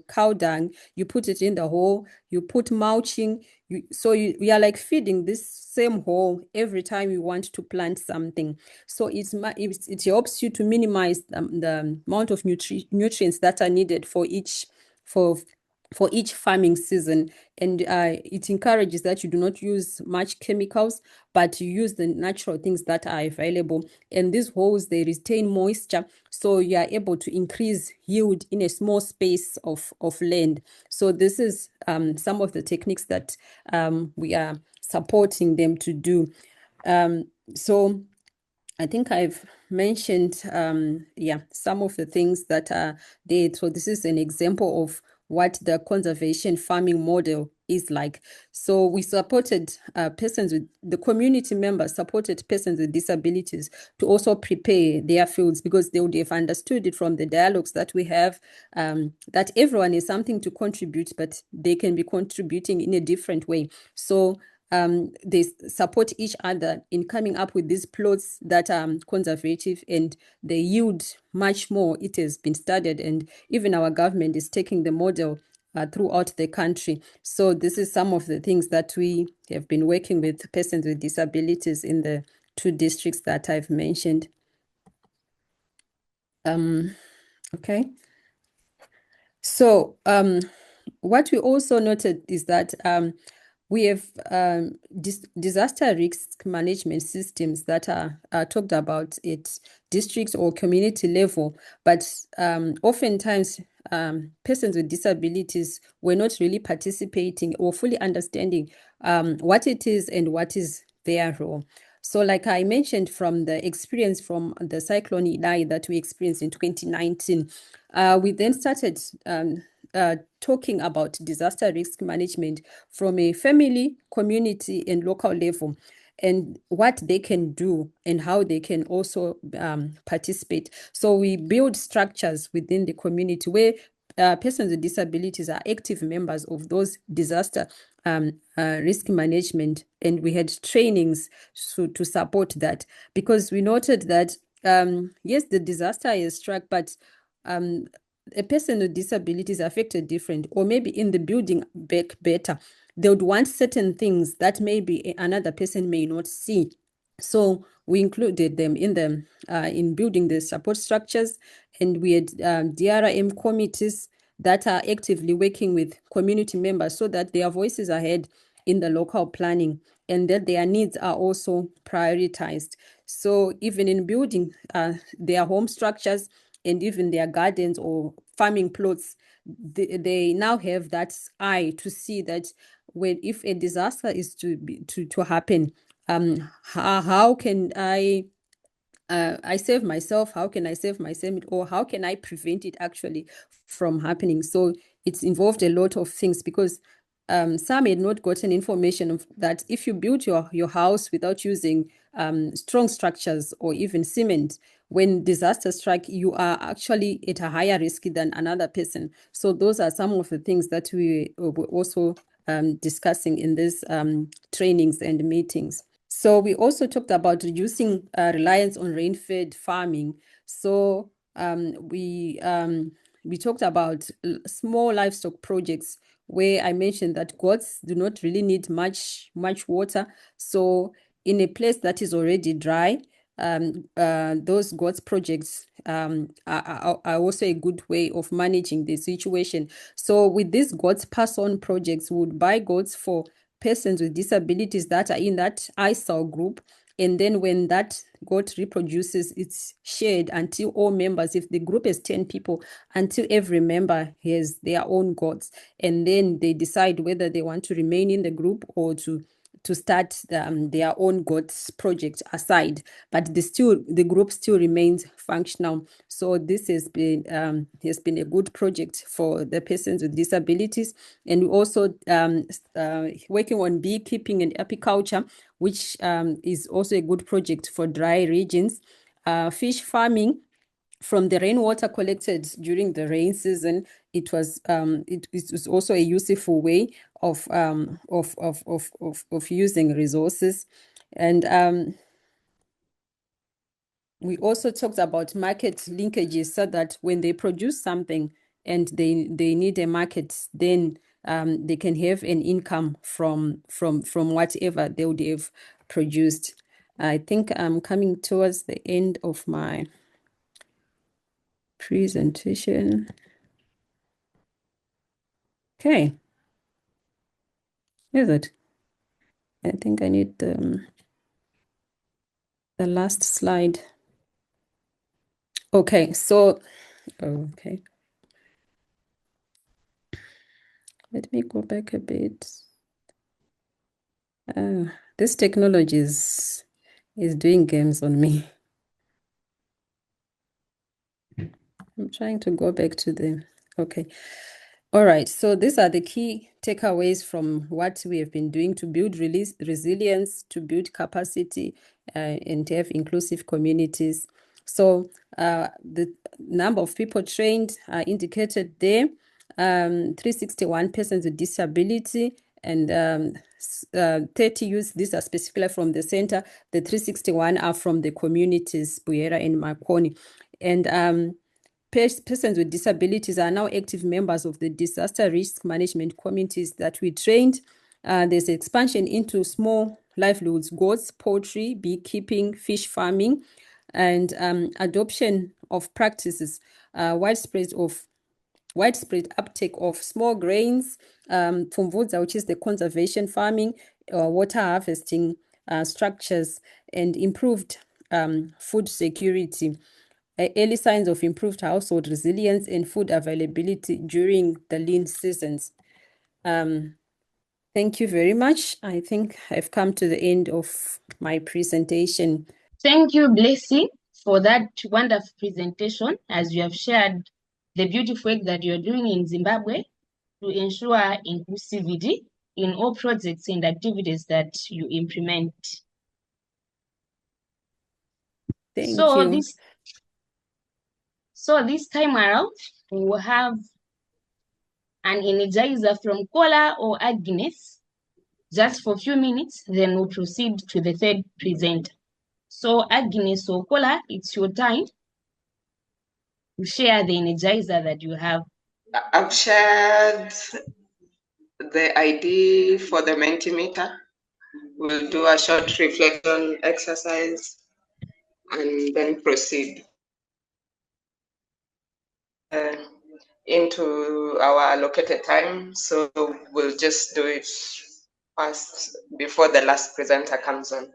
cow dung, you put it in the hole, you put mulching, we are like feeding this same hole every time you want to plant something. So it helps you to minimize the amount of nutrients that are needed for each farming season, and it encourages that you do not use much chemicals, but you use the natural things that are available. And these holes, they retain moisture, so you are able to increase yield in a small space of land. So this is some of the techniques that we are supporting them to do. So I think I've mentioned some of the things that are there. So this is an example of what the conservation farming model is like. So we supported the community members supported persons with disabilities to also prepare their fields, because they would have understood it from the dialogues that we have, that everyone is something to contribute, but they can be contributing in a different way. So they support each other in coming up with these plots that are conservative, and they yield much more. It has been studied, and even our government is taking the model throughout the country. So this is some of the things that we have been working with persons with disabilities in the 2 districts that I've mentioned. Okay. So what we also noted is that we have disaster risk management systems that are talked about at district or community level, but oftentimes persons with disabilities were not really participating or fully understanding what it is and what is their role. So like I mentioned, from the experience from the Cyclone Idai that we experienced in 2019, we then started talking about disaster risk management from a family, community, and local level. and what they can do and how they can also participate. So we build structures within the community where persons with disabilities are active members of those disaster risk management, and we had trainings to support that, because we noted that yes, the disaster is struck, but a person with disabilities is affected different, or maybe in the building back better, they would want certain things that maybe another person may not see. So we included them in building the support structures, and we had DRM committees that are actively working with community members so that their voices are heard in the local planning and that their needs are also prioritized. So even in building their home structures and even their gardens or farming plots, they now have that eye to see that if a disaster is to happen, how can I save myself? How can I save myself? Or how can I prevent it actually from happening? So it's involved a lot of things, because some had not gotten information of that if you build your house without using strong structures or even cement, when disaster strike, you are actually at a higher risk than another person. So those are some of the things that we were also discussing in these trainings and meetings. So we also talked about reducing reliance on rain-fed farming. So we talked about small livestock projects, where I mentioned that goats do not really need much water. So in a place that is already dry, those goats projects are also a good way of managing the situation. So with these goats pass-on projects, we would buy goats for persons with disabilities that are in that ISAL group. And then when that goat reproduces, it's shared until all members, if the group is 10 people, until every member has their own goats. And then they decide whether they want to remain in the group or to start their own goats project aside, but the group still remains functional. So this has been a good project for the persons with disabilities. And we also working on beekeeping and apiculture, which is also a good project for dry regions. Fish farming, from the rainwater collected during the rain season, it was also a useful way of using resources. And we also talked about market linkages, so that when they produce something and they need a market, then they can have an income from whatever they would have produced. I think I'm coming towards the end of my presentation. Okay. Is it? I think I need the last slide. Okay, so, okay. Let me go back a bit. This technology is doing games on me. I'm trying to go back to the, okay. All right, so these are the key takeaways from what we have been doing to build resilience, to build capacity, and to have inclusive communities. So the number of people trained are indicated there, 361 persons with disability, and 30 youths. These are specifically from the center. The 361 are from the communities, Buyera and Makoni. And persons with disabilities are now active members of the disaster risk management committees that we trained. There's expansion into small livelihoods, goats, poultry, beekeeping, fish farming, and adoption of practices, widespread uptake of small grains, Fumvudza, which is the conservation farming, water harvesting structures, and improved food security. Early signs of improved household resilience and food availability during the lean seasons. Thank you very much. I think I've come to the end of my presentation. Thank you, Blessing, for that wonderful presentation, as you have shared the beautiful work that you're doing in Zimbabwe to ensure inclusivity in all projects and activities that you implement. Thank So you. this time around, we will have an energizer from Kola or Agnes just for a few minutes, then we'll proceed to the third presenter. So Agnes or Kola, it's your time to share the energizer that you have. I've shared the ID for the Mentimeter. We'll do a short reflection exercise and then proceed into our allocated time. So we'll just do it fast before the last presenter comes on.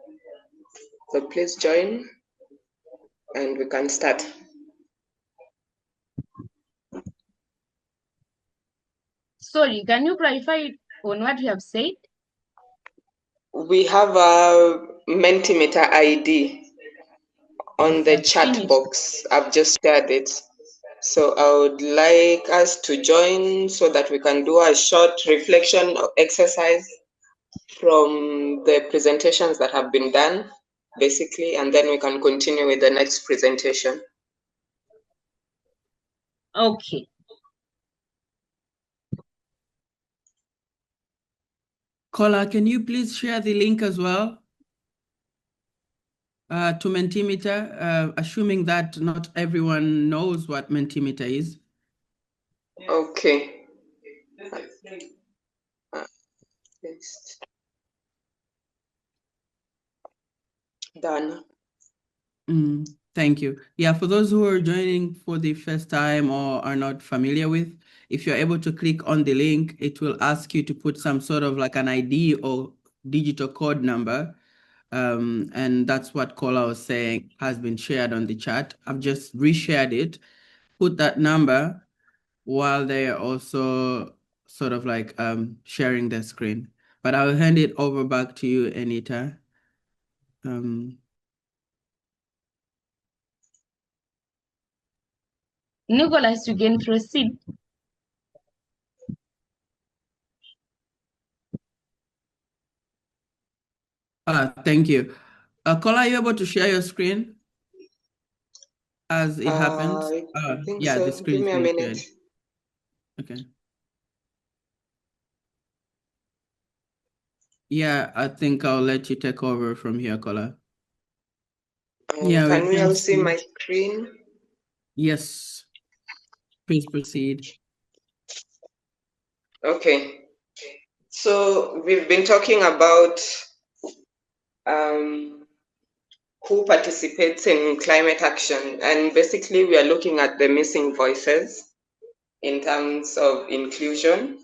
So please join and we can start. Sorry, can you clarify on what you have said? We have a Mentimeter ID on the chat box. I've just shared it. So I would like us to join so that we can do a short reflection exercise from the presentations that have been done, basically, and then we can continue with the next presentation. Okay. Kola, can you please share the link as well to Mentimeter, assuming that not everyone knows what Mentimeter is? Okay. Done. Thank you. Yeah, for those who are joining for the first time or are not familiar with, if you're able to click on the link, it will ask you to put some sort of like an ID or digital code number. And that's what Kola was saying has been shared on the chat. I've just reshared it, put that number while they are also sort of like sharing their screen. But I'll hand it over back to you, Anita. Nicholas, you can proceed. Thank you. Kola, are you able to share your screen as it happens? I think yeah, so. the screen Give is me a being minute. shared. Okay. Yeah, I think I'll let you take over from here, Kola. Yeah, Can we all see see my screen? Yes. Please proceed. Okay. So we've been talking about who participates in climate action, and basically we are looking at the missing voices in terms of inclusion.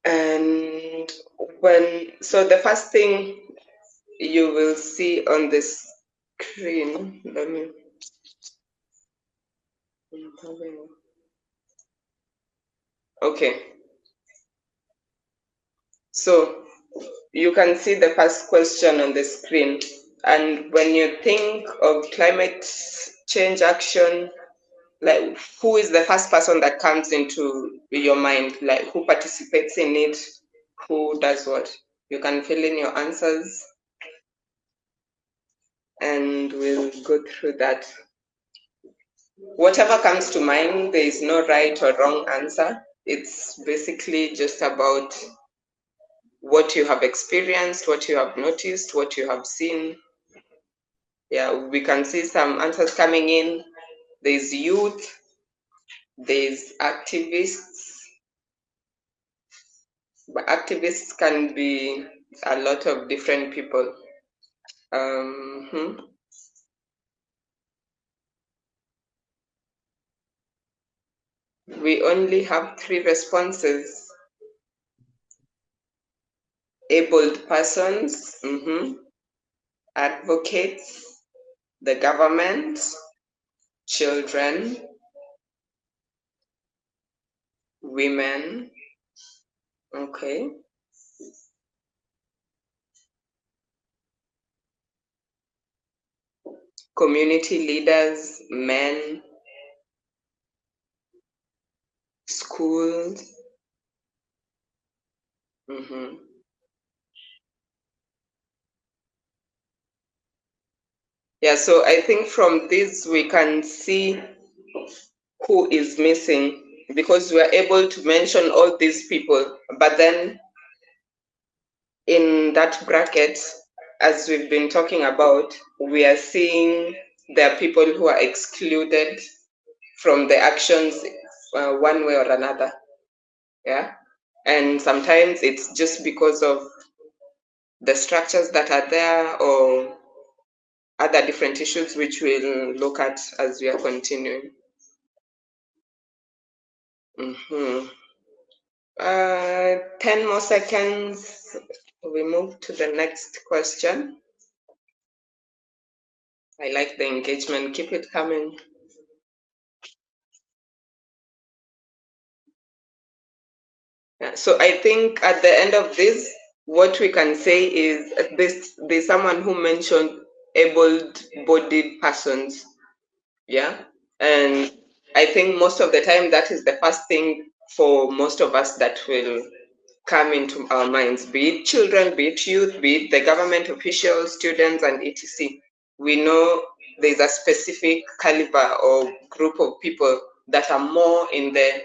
And so the first thing you will see on the screen, okay. So you can see the first question on the screen. And when you think of climate change action, like who is the first person that comes into your mind? Like who participates in it? Who does what? You can fill in your answers and we'll go through that. Whatever comes to mind, there is no right or wrong answer. It's basically just about what you have experienced, what you have noticed, what you have seen. Yeah, we can see some answers coming in. There's youth, there's activists, but activists can be a lot of different people. We only have 3 responses. Abled persons, advocates, the government, children, women, okay. Community leaders, men, schools, Yeah, so I think from this we can see who is missing, because we are able to mention all these people, but then in that bracket, as we've been talking about, we are seeing there are people who are excluded from the actions one way or another. Yeah, and sometimes it's just because of the structures that are there or other different issues which we'll look at as we are continuing. 10 more seconds. We move to the next question. I like the engagement. Keep it coming. Yeah, so I think at the end of this, what we can say is there's someone who mentioned able-bodied persons. Yeah. And I think most of the time that is the first thing for most of us that will come into our minds, be it children, be it youth, be it the government officials, students, and etc. We know there's a specific caliber or group of people that are more in the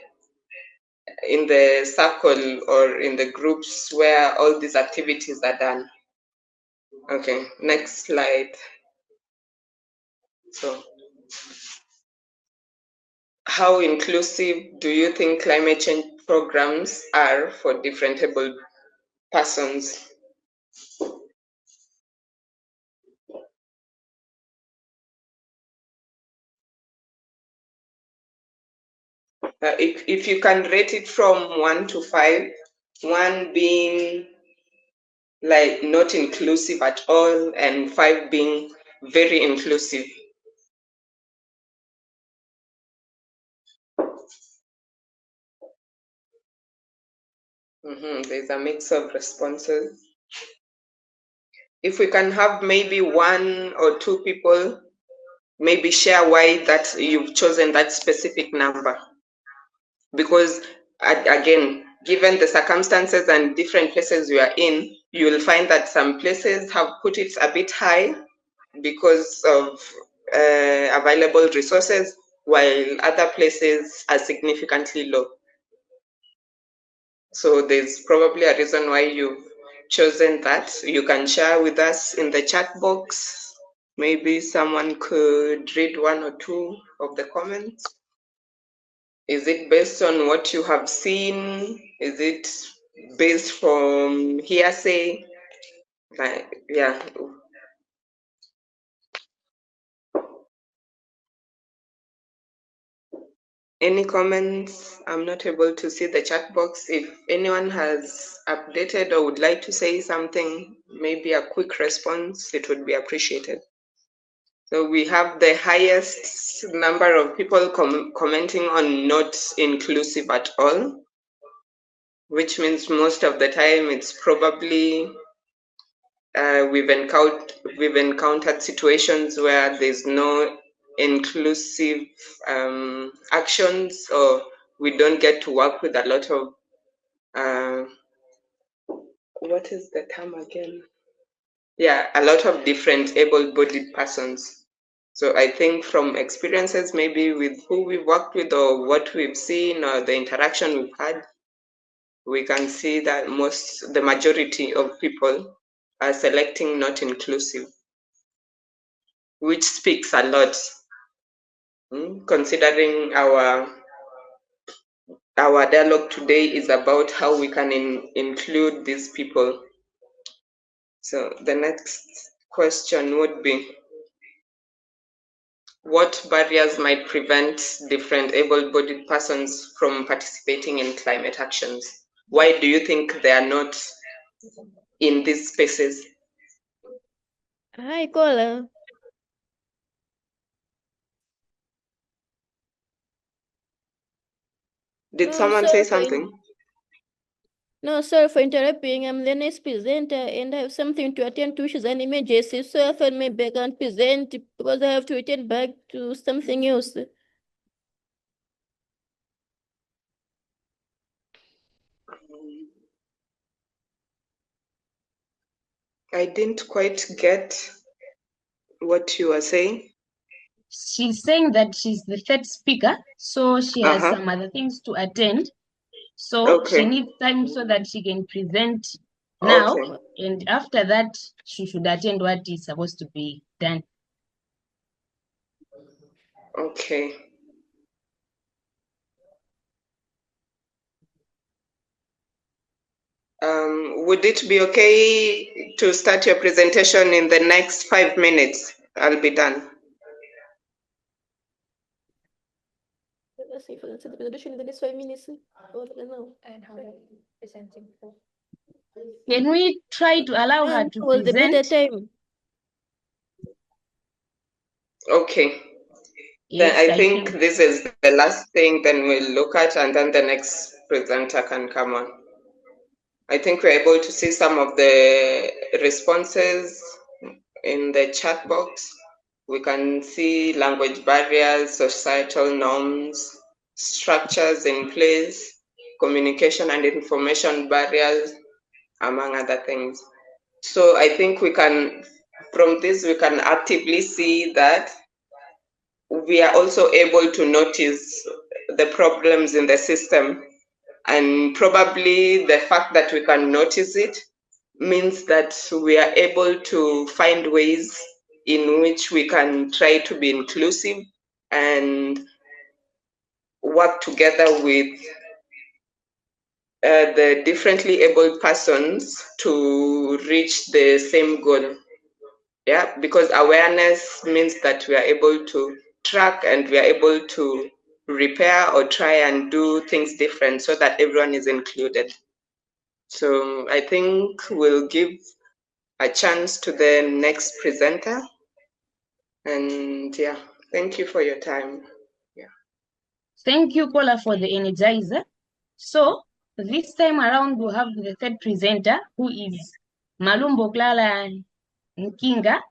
circle or in the groups where all these activities are done. Okay, next slide. So, how inclusive do you think climate change programs are for different able persons? If you can rate it from 1 to 5, 1 being like not inclusive at all, and 5 being very inclusive. There's a mix of responses. If we can have maybe 1 or 2 people maybe share why that you've chosen that specific number, because again, given the circumstances and different places you are in, you will find that some places have put it a bit high because of available resources, while other places are significantly low. So there's probably a reason why you've chosen that. You can share with us in the chat box. Maybe someone could read 1 or 2 of the comments. Is it based on what you have seen? Is it based from hearsay? Yeah. Any comments? I'm not able to see the chat box. If anyone has updated or would like to say something, maybe a quick response, it would be appreciated. So we have the highest number of people commenting on not inclusive at all, which means most of the time it's probably we've encountered situations where there's no inclusive actions, or we don't get to work with a lot of what is the term again? Yeah, a lot of different able-bodied persons. So I think from experiences, maybe with who we've worked with or what we've seen or the interaction we've had, we can see that the majority of people are selecting not inclusive, which speaks a lot, considering our dialogue today is about how we can include these people. So the next question would be, what barriers might prevent different able-bodied persons from participating in climate actions? Why do you think they are not in these spaces? Hi, Kola. Did someone say something? No, sorry for interrupting. I'm the next presenter and I have something to attend to, which is an emergency. So I thought maybe I can't present because I have to return back to something else. I didn't quite get what you are saying? She's saying that she's the third speaker, so she has Uh-huh. some other things to attend. So she Okay. needs time so that she can present now, Okay. and after that, she should attend what is supposed to be done. Okay. Would it be okay to start your presentation in the next 5 minutes? I'll be done. Let's see, for the presentation in the next 5 minutes. Or now. And how are you presenting for? Can we try to allow her And to was the better present? time? Okay. Then Yes, I I think think. this is the last thing, then we'll look at, and then the next presenter can come on. I think we're able to see some of the responses in the chat box. We can see language barriers, societal norms, structures in place, communication and information barriers, among other things. So I think we can, from this, we can actively see that we are also able to notice the problems in the system. And probably the fact that we can notice it means that we are able to find ways in which we can try to be inclusive and work together with the differently abled persons to reach the same goal. Yeah, because awareness means that we are able to track and we are able to repair or try and do things different so that everyone is included. So I think we'll give a chance to the next presenter. And yeah, thank you for your time. Yeah. Thank you, Kola, for the energizer. So this time around, we have the third presenter, who is Malumbo Clara Nkinga,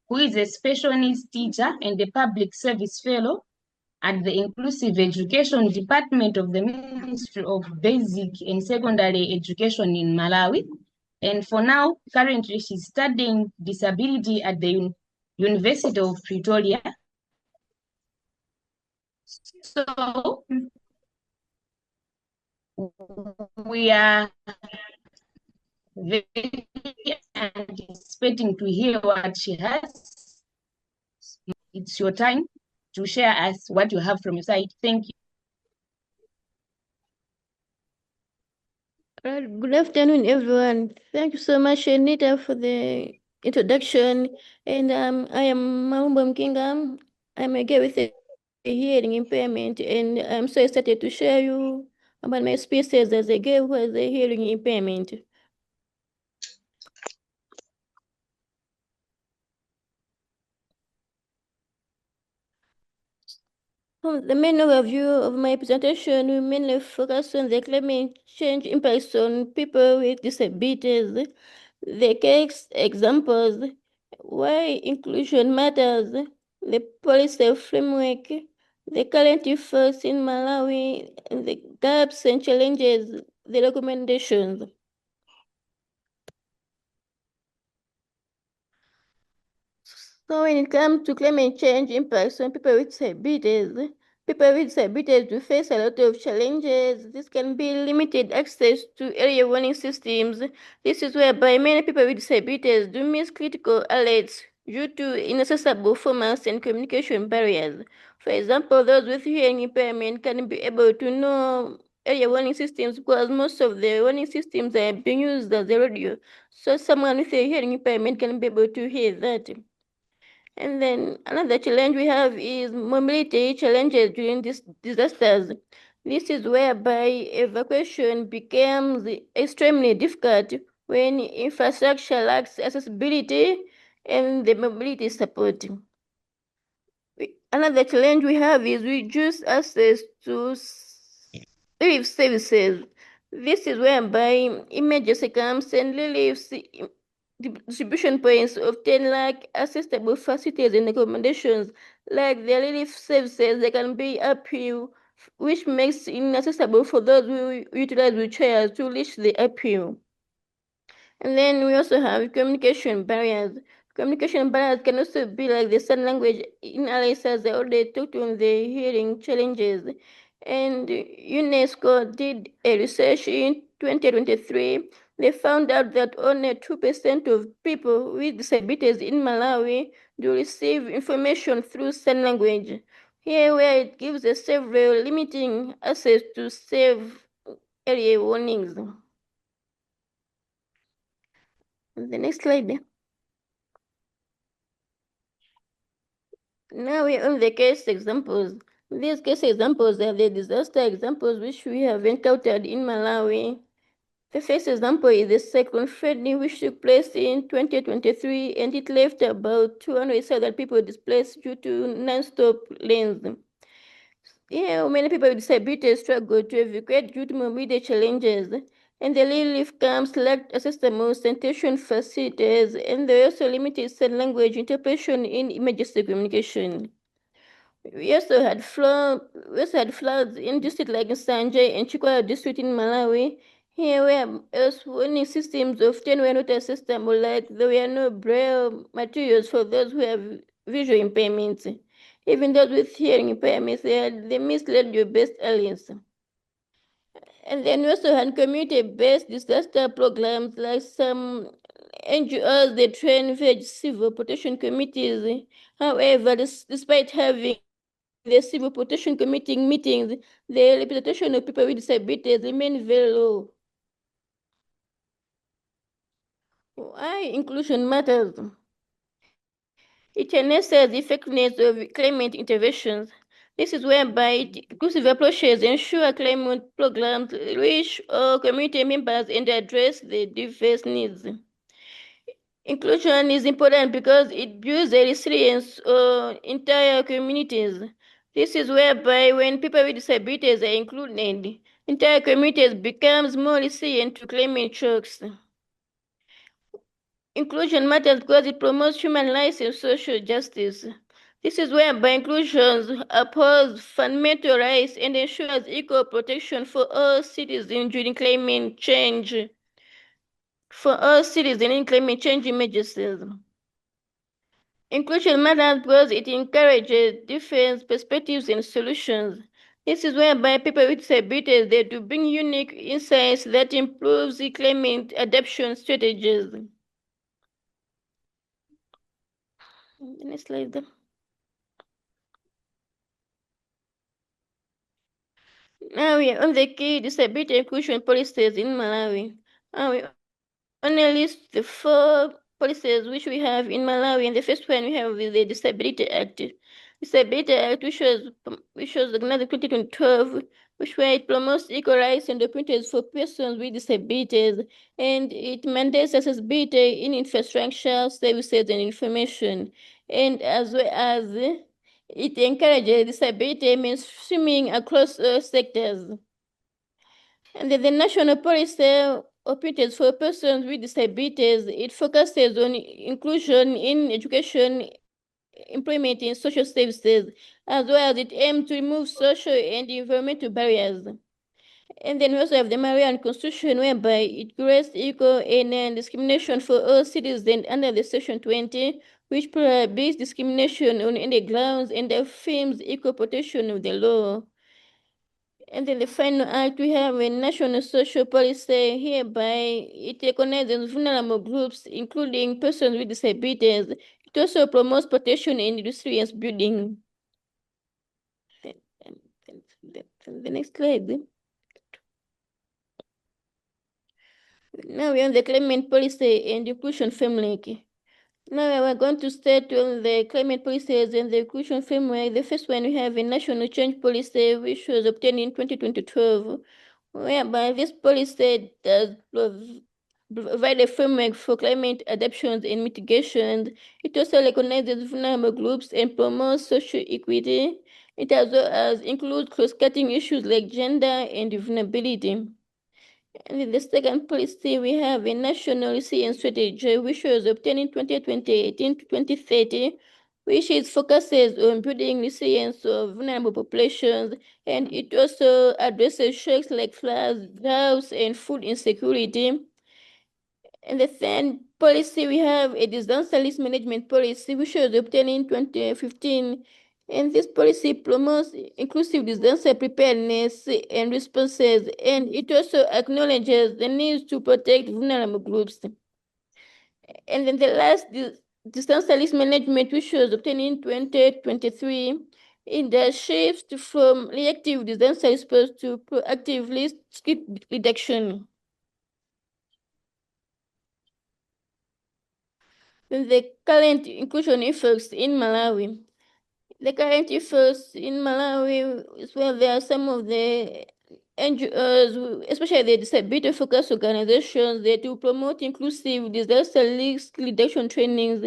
who is a special needs teacher and a public service fellow at the Inclusive Education Department of the Ministry of Basic and Secondary Education in Malawi. And for now, currently, she's studying disability at the University of Pretoria. So we are very anticipating to hear what she has. It's your time to share us what you have from your side. Thank you. Good afternoon, everyone. Thank you so much, Anita, for the introduction. And I am Maumbo Mkinga. I'm a girl with a hearing impairment, and I'm so excited to share you about my experiences as a girl who has a hearing impairment. The main overview of my presentation will mainly focus on the climate change impacts on people with disabilities, the case examples, why inclusion matters, the policy framework, the current efforts in Malawi, and the gaps and challenges, the recommendations. So when it comes to climate change impacts on people with disabilities do face a lot of challenges. This can be limited access to early warning systems. This is whereby many people with disabilities do miss critical alerts due to inaccessible formats and communication barriers. For example, those with hearing impairment can be able to know earlier warning systems because most of the warning systems are being used as a radio. So someone with a hearing impairment can be able to hear that. And then another challenge we have is mobility challenges during these disasters. This is whereby evacuation becomes extremely difficult when infrastructure lacks accessibility and the mobility support. Another challenge we have is reduced access to relief services. This is whereby emergency camps and relief distribution points often lack accessible facilities and accommodations. Like the relief services, they can be uphill, which makes it inaccessible for those who utilize wheelchairs to reach the uphill. And then we also have communication barriers. Communication barriers can also be like the sign language analysis they already talked on the hearing challenges. And UNESCO did a research in 2023. They found out that only 2% of people with disabilities in Malawi do receive information through sign language. Here, where it gives a several limiting access to save area warnings. The next slide. Now we're on the case examples. These case examples are the disaster examples which we have encountered in Malawi. The first example is the cyclone Freddy, which took place in 2023, and it left about 200,000 people displaced due to non-stop rains. Here, many people with disabilities struggle to evacuate due to mobility challenges, and the relief camps lacked accessible sanitation facilities, and there also limited sign language interpretation in emergency communication. We also had floods in districts like Sanjay and Chikwara district in Malawi. Here, where else warning systems often were not accessible, like there were no braille materials for those who have visual impairments. Even those with hearing impairments, they misled your best allies. And then we also had community-based disaster programs like some NGOs, they train village civil protection committees. However, despite having the civil protection committee meetings, the representation of people with disabilities remain very low. Why inclusion matters? It enhances the effectiveness of climate interventions. This is whereby inclusive approaches ensure climate programs reach all community members and address the diverse needs. Inclusion is important because it builds the resilience of entire communities. This is whereby when people with disabilities are included, entire communities becomes more resilient to climate shocks. Inclusion matters because it promotes human rights and social justice. This is whereby inclusion upholds fundamental rights and ensures equal protection for all citizens during climate change. Emergencies. Inclusion matters because it encourages different perspectives and solutions. This is whereby people with disabilities they do bring unique insights that improves the climate adaptation strategies. Next slide. Now we are on the key disability inclusion policies in Malawi. We only list the 4 policies which we have in Malawi, and the first one we have is the Disability Act. Disability Act, which was recognized in 2012, which where it promotes equal rights and opportunities for persons with disabilities, and it mandates accessibility in infrastructure, services, and information, and as well as it encourages disability mainstreaming across all sectors. And the national policy opportunities for persons with disabilities, it focuses on inclusion in education, employment in social services, as well as it aims to remove social and environmental barriers. And then we also have the Marian Constitution, whereby it creates equal and non-discrimination for all citizens under the Section 20, which prohibits discrimination on any grounds and affirms equal protection of the law. And then the final act, we have a national social policy hereby it recognizes vulnerable groups, including persons with disabilities. It also promotes protection and resilience building. The next slide. Now we're on the climate policy and inclusion framework. Now we're going to start on the climate policies and the inclusion framework. The first one, we have a national change policy, which was obtained in 2012, whereby this policy does provide a framework for climate adaptations and mitigations. It also recognizes vulnerable groups and promotes social equity. It as well as includes cross-cutting issues like gender and vulnerability. And in the second policy, we have a national resilience strategy, which was obtained in 2018 to 2030, which focuses on building resilience of vulnerable populations, and it also addresses shocks like floods, droughts, and food insecurity. And the third policy, we have a disaster risk management policy, which was obtained in 2015. And this policy promotes inclusive disaster preparedness and responses, and it also acknowledges the need to protect vulnerable groups. And then the last disaster risk management, which was obtained in 2023, in the shift from reactive disaster response to proactive risk reduction. Then the current inclusion efforts in Malawi. The current efforts in Malawi is where there are some of the NGOs, especially the disability-focused organizations, they do promote inclusive disaster risk reduction trainings,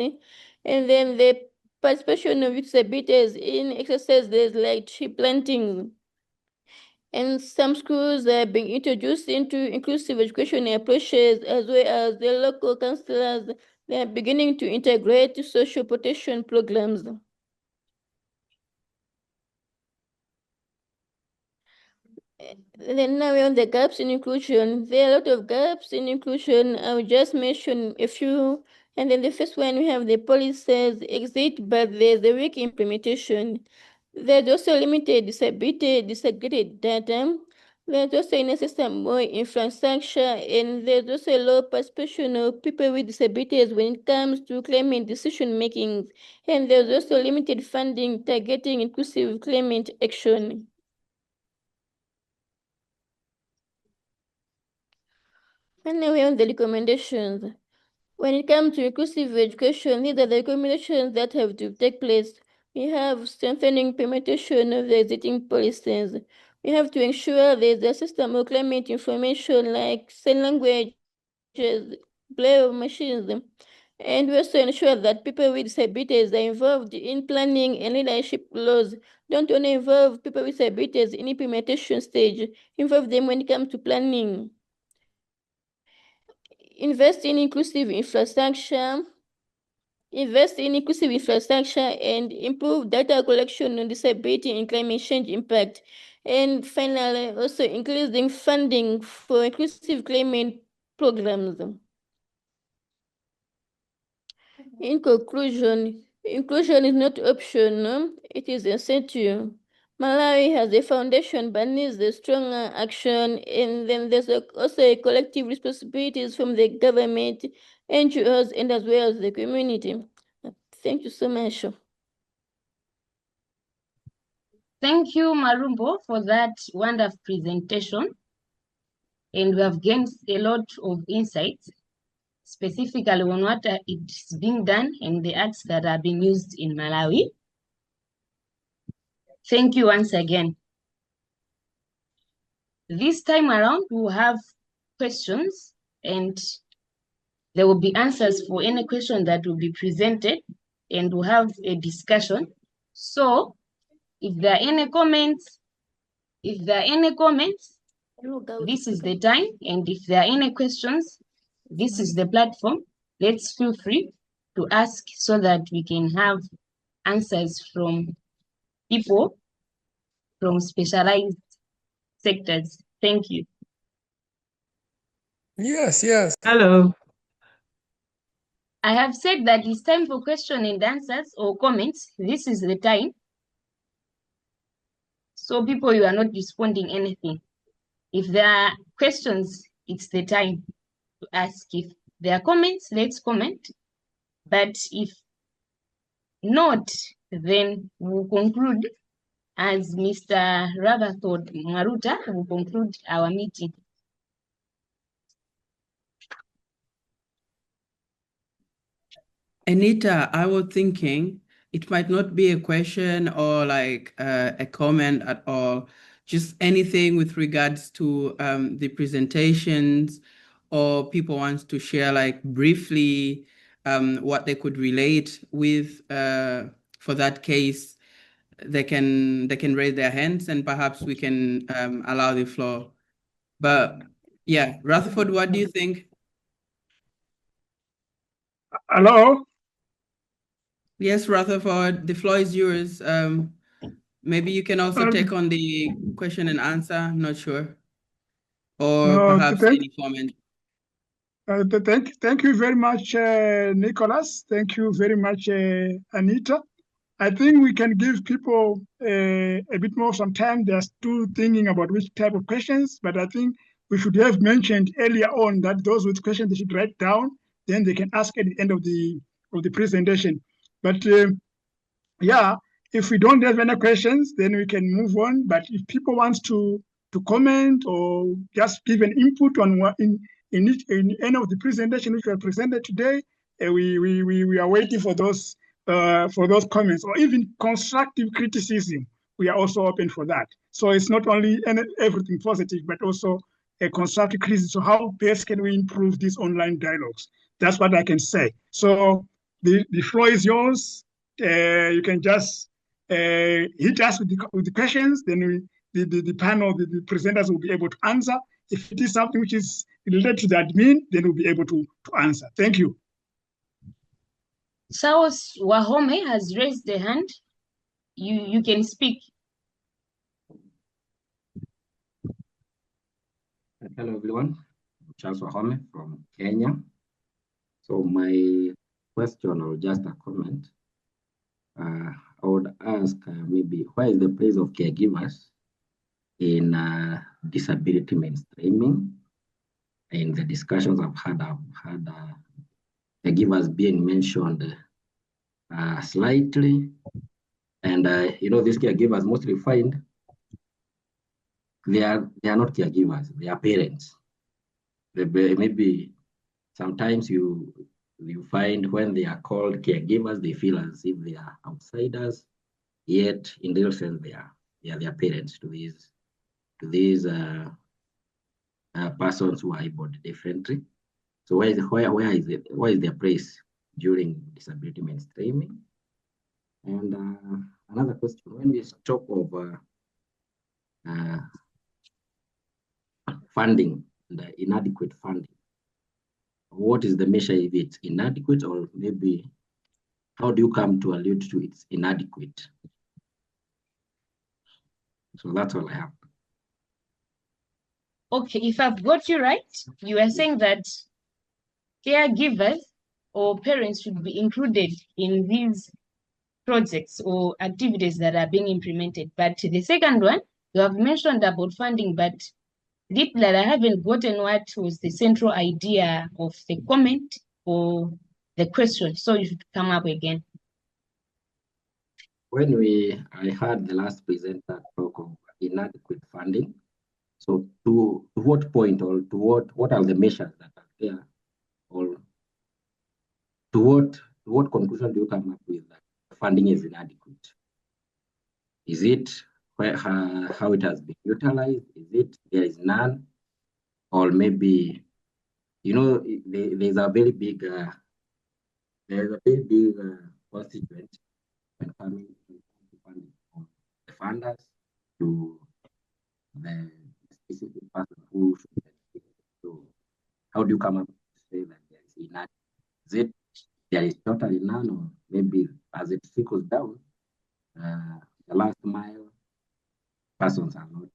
and then the participation of disabilities in exercises like tree planting. And some schools are being introduced into inclusive education approaches, as well as the local councillors, they are beginning to integrate social protection programs. Then now we're on the gaps in inclusion. There are a lot of gaps in inclusion. I will just mention a few. And then the first one, we have the policies exist, but there's a weak implementation. There's also limited disability disaggregated data. There's also inaccessible infrastructure, and there's also low participation of people with disabilities when it comes to climate decision making. And there's also limited funding targeting inclusive climate action. And now we have the recommendations. When it comes to inclusive education, these are the recommendations that have to take place. We have strengthening implementation of the existing policies. We have to ensure there's a system of climate information like sign languages, braille machines, and we also ensure that people with disabilities are involved in planning and leadership roles. Don't only involve people with disabilities in implementation stage, involve them when it comes to planning. Invest in inclusive infrastructure and improve data collection on disability and climate change impact. And finally, also increasing funding for inclusive climate programs. In conclusion, inclusion is not optional, it is essential. Malawi has a foundation but needs a stronger action, and then there's also a collective responsibilities from the government, NGOs, and as well as the community. Thank you so much. Thank you, Marumbo, for that wonderful presentation. And we have gained a lot of insights, specifically on what is being done and the acts that are being used in Malawi. Thank you once again. This time around, we'll have questions and there will be answers for any question that will be presented, and we'll have a discussion. So if there are any comments, this is the time. And if there are any questions, this is the platform. Let's feel free to ask so that we can have answers from people from specialized sectors. Thank you. Yes, yes. Hello. I have said that it's time for question and answers or comments. This is the time. So people, you are not responding anything. If there are questions, it's the time to ask. If there are comments, let's comment. But if not, then we'll conclude as Mr. Rutherford Maruta will conclude our meeting. Anita, I was thinking it might not be a question or like a comment at all, just anything with regards to the presentations, or people want to share like briefly what they could relate with for that case. They can raise their hands and perhaps we can allow the floor. But yeah, Rutherford, what do you think? Hello? Yes, Rutherford, the floor is yours. Maybe you can also take on the question and answer, I'm not sure. Or perhaps okay. any comment. Thank you very much, Nicholas. Thank you very much, Anita. I think we can give people a bit more some time. They're still thinking about which type of questions, but I think we should have mentioned earlier on that those with questions they should write down, then they can ask at the end of the presentation. But yeah, if we don't have any questions, then we can move on. But if people want to comment or just give an input on what in any of the presentation which were presented today, we are waiting for those comments, or even constructive criticism. We are also open for that. So it's not only everything positive, but also a constructive criticism. So how best can we improve these online dialogues? That's what I can say. So the floor is yours. You can just hit us with the questions, then the panel, the presenters will be able to answer. If it is something which is related to the admin, then we'll be able to answer. Thank you. Saus Wahome has raised the hand. You can speak. Hello everyone, I'm Charles Wahome from Kenya. So my question or just a comment, I would ask maybe where is the place of caregivers in disability mainstreaming? In the discussions I've had caregivers being mentioned slightly, and these caregivers mostly find they are not caregivers, they are parents. Maybe sometimes you find when they are called caregivers, they feel as if they are outsiders, yet in real sense they are their parents to these persons who are able differently. So where is their place during disability mainstreaming? And another question: when we talk of funding, the inadequate funding, what is the measure if it's inadequate, or maybe how do you come to allude to it's inadequate? So that's all I have. Okay, if I've got you right, you are saying that caregivers or parents should be included in these projects or activities that are being implemented. But the second one, you have mentioned about funding, but deeply I haven't gotten what was the central idea of the comment or the question. So you should come up again. When I heard the last presenter talk of inadequate funding, so to what point, or to what are the measures that are there, or to what conclusion do you come up with that funding is inadequate? Is it how it has been utilized? Is it there is none, or maybe there's a very big constituent when coming to funding, from the funders to the specific person who should benefit. So how do you come up to say that there is enough? Is it there is totally none, or maybe as it trickles down, the last mile persons are not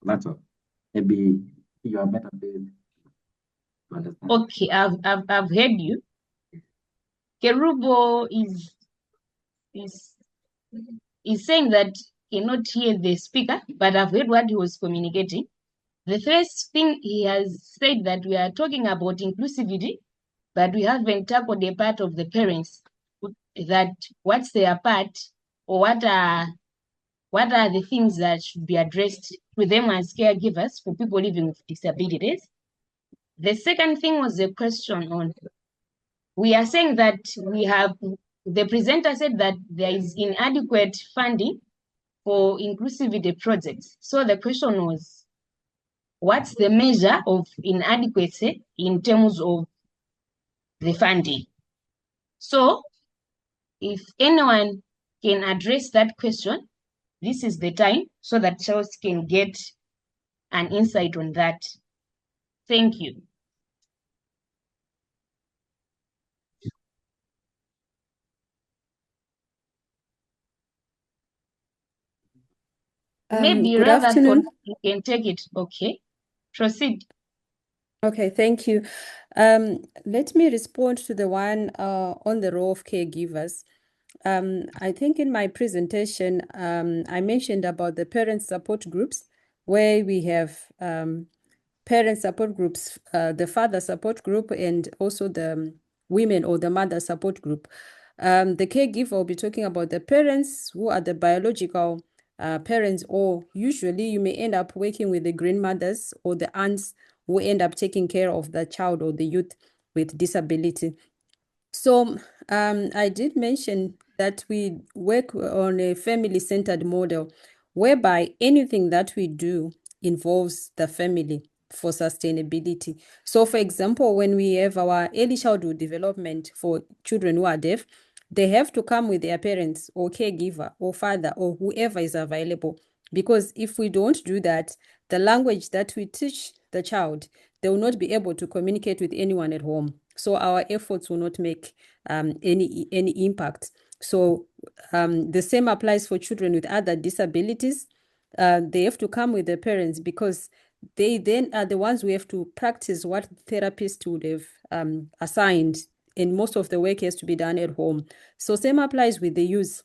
that's all. Maybe you are better paid to understand. Okay, I've heard you. Kerubo is saying that he cannot hear the speaker, but I've heard what he was communicating. The first thing he has said that we are talking about inclusivity, but we haven't tackled the part of the parents, that what's their part, or what are the things that should be addressed with them as caregivers for people living with disabilities. The second thing was a question on, we are saying that the presenter said that there is inadequate funding for inclusivity projects. So the question was, what's the measure of inadequacy in terms of the funding? So if anyone can address that question, this is the time so that Charles can get an insight on that. Thank you. Maybe good rather afternoon. you can take it. Okay, proceed. Okay, thank you. Let me respond to the one on the role of caregivers. I think in my presentation, I mentioned about the parent support groups, where we have parent support groups, the father support group, and also the women or the mother support group. The caregiver will be talking about the parents who are the biological parents, or usually you may end up working with the grandmothers or the aunts who end up taking care of the child or the youth with disability. So I did mention that we work on a family-centered model whereby anything that we do involves the family for sustainability. So for example, when we have our early childhood development for children who are deaf, they have to come with their parents or caregiver or father or whoever is available. Because if we don't do that, the language that we teach the child, they will not be able to communicate with anyone at home. So our efforts will not make any impact. So the same applies for children with other disabilities. They have to come with their parents, because they then are the ones who have to practice what therapists would have assigned, and most of the work has to be done at home. So same applies with the youth,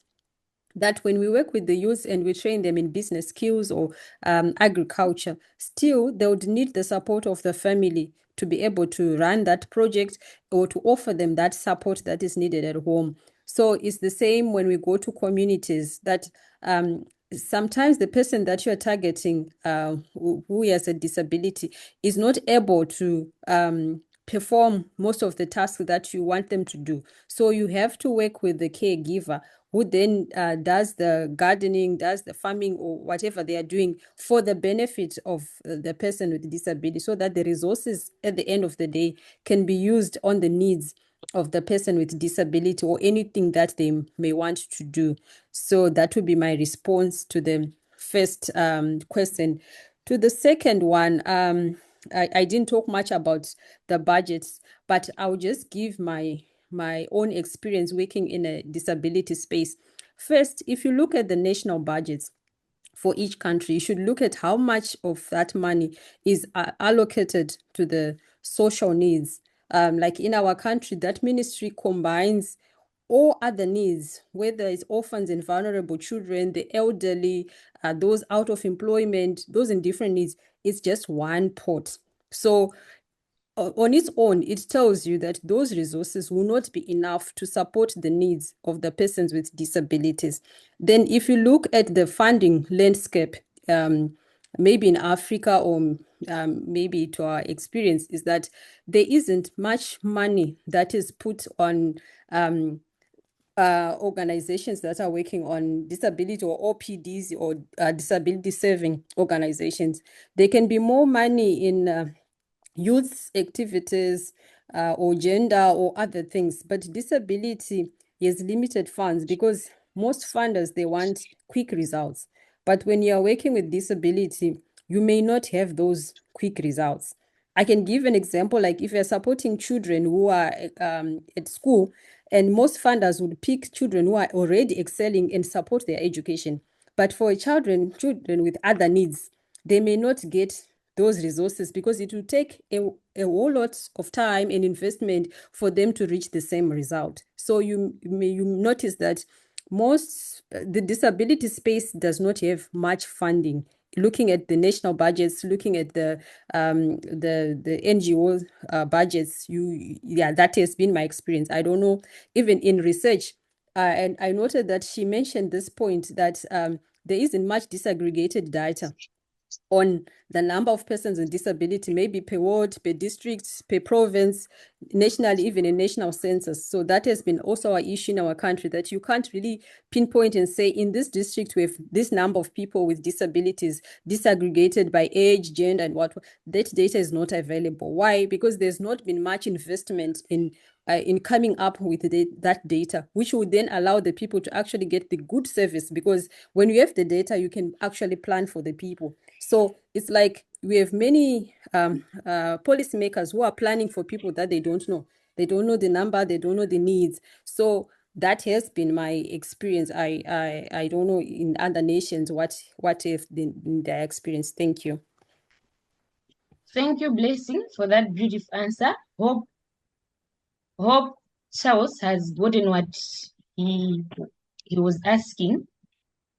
that when we work with the youth and we train them in business skills or agriculture, still they would need the support of the family to be able to run that project or to offer them that support that is needed at home. So it's the same when we go to communities, that sometimes the person that you're targeting who has a disability is not able to perform most of the tasks that you want them to do. So you have to work with the caregiver, who then does the gardening, does the farming, or whatever they are doing for the benefit of the person with disability, so that the resources at the end of the day can be used on the needs of the person with disability or anything that they may want to do. So that would be my response to the first question. To the second one, I didn't talk much about the budgets, but I'll just give my own experience working in a disability space. First, if you look at the national budgets for each country, you should look at how much of that money is allocated to the social needs. Like in our country, that ministry combines all other needs, whether it's orphans and vulnerable children, the elderly, those out of employment, those in different needs. It's just one pot. So on its own, it tells you that those resources will not be enough to support the needs of the persons with disabilities. Then if you look at the funding landscape, maybe in Africa, or maybe to our experience, is that there isn't much money that is put on organizations that are working on disability, or OPDs, or disability serving organizations. There can be more money in youth activities or gender or other things, but disability has limited funds, because most funders, they want quick results. But when you are working with disability, you may not have those quick results. I can give an example, like if you're supporting children who are at school, and most funders would pick children who are already excelling and support their education. But for children with other needs, they may not get those resources, because it will take a whole lot of time and investment for them to reach the same result. So you notice that most the disability space does not have much funding. Looking at the national budgets, looking at the NGO budgets, that has been my experience. I don't know, even in research, and I noted that she mentioned this point, that there isn't much disaggregated data on the number of persons with disability, maybe per ward, per district, per province, nationally, even in national census. So that has been also an issue in our country, that you can't really pinpoint and say, in this district we have this number of people with disabilities, disaggregated by age, gender, and what. That data is not available. Why? Because there's not been much investment in coming up with that data, which would then allow the people to actually get the good service, because when you have the data, you can actually plan for the people. So it's like we have many policymakers who are planning for people that they don't know. They don't know the number, they don't know the needs. So that has been my experience. I don't know in other nations what have been their experience. Thank you. Thank you, Blessing, for that beautiful answer. Hope Charles has gotten what he was asking.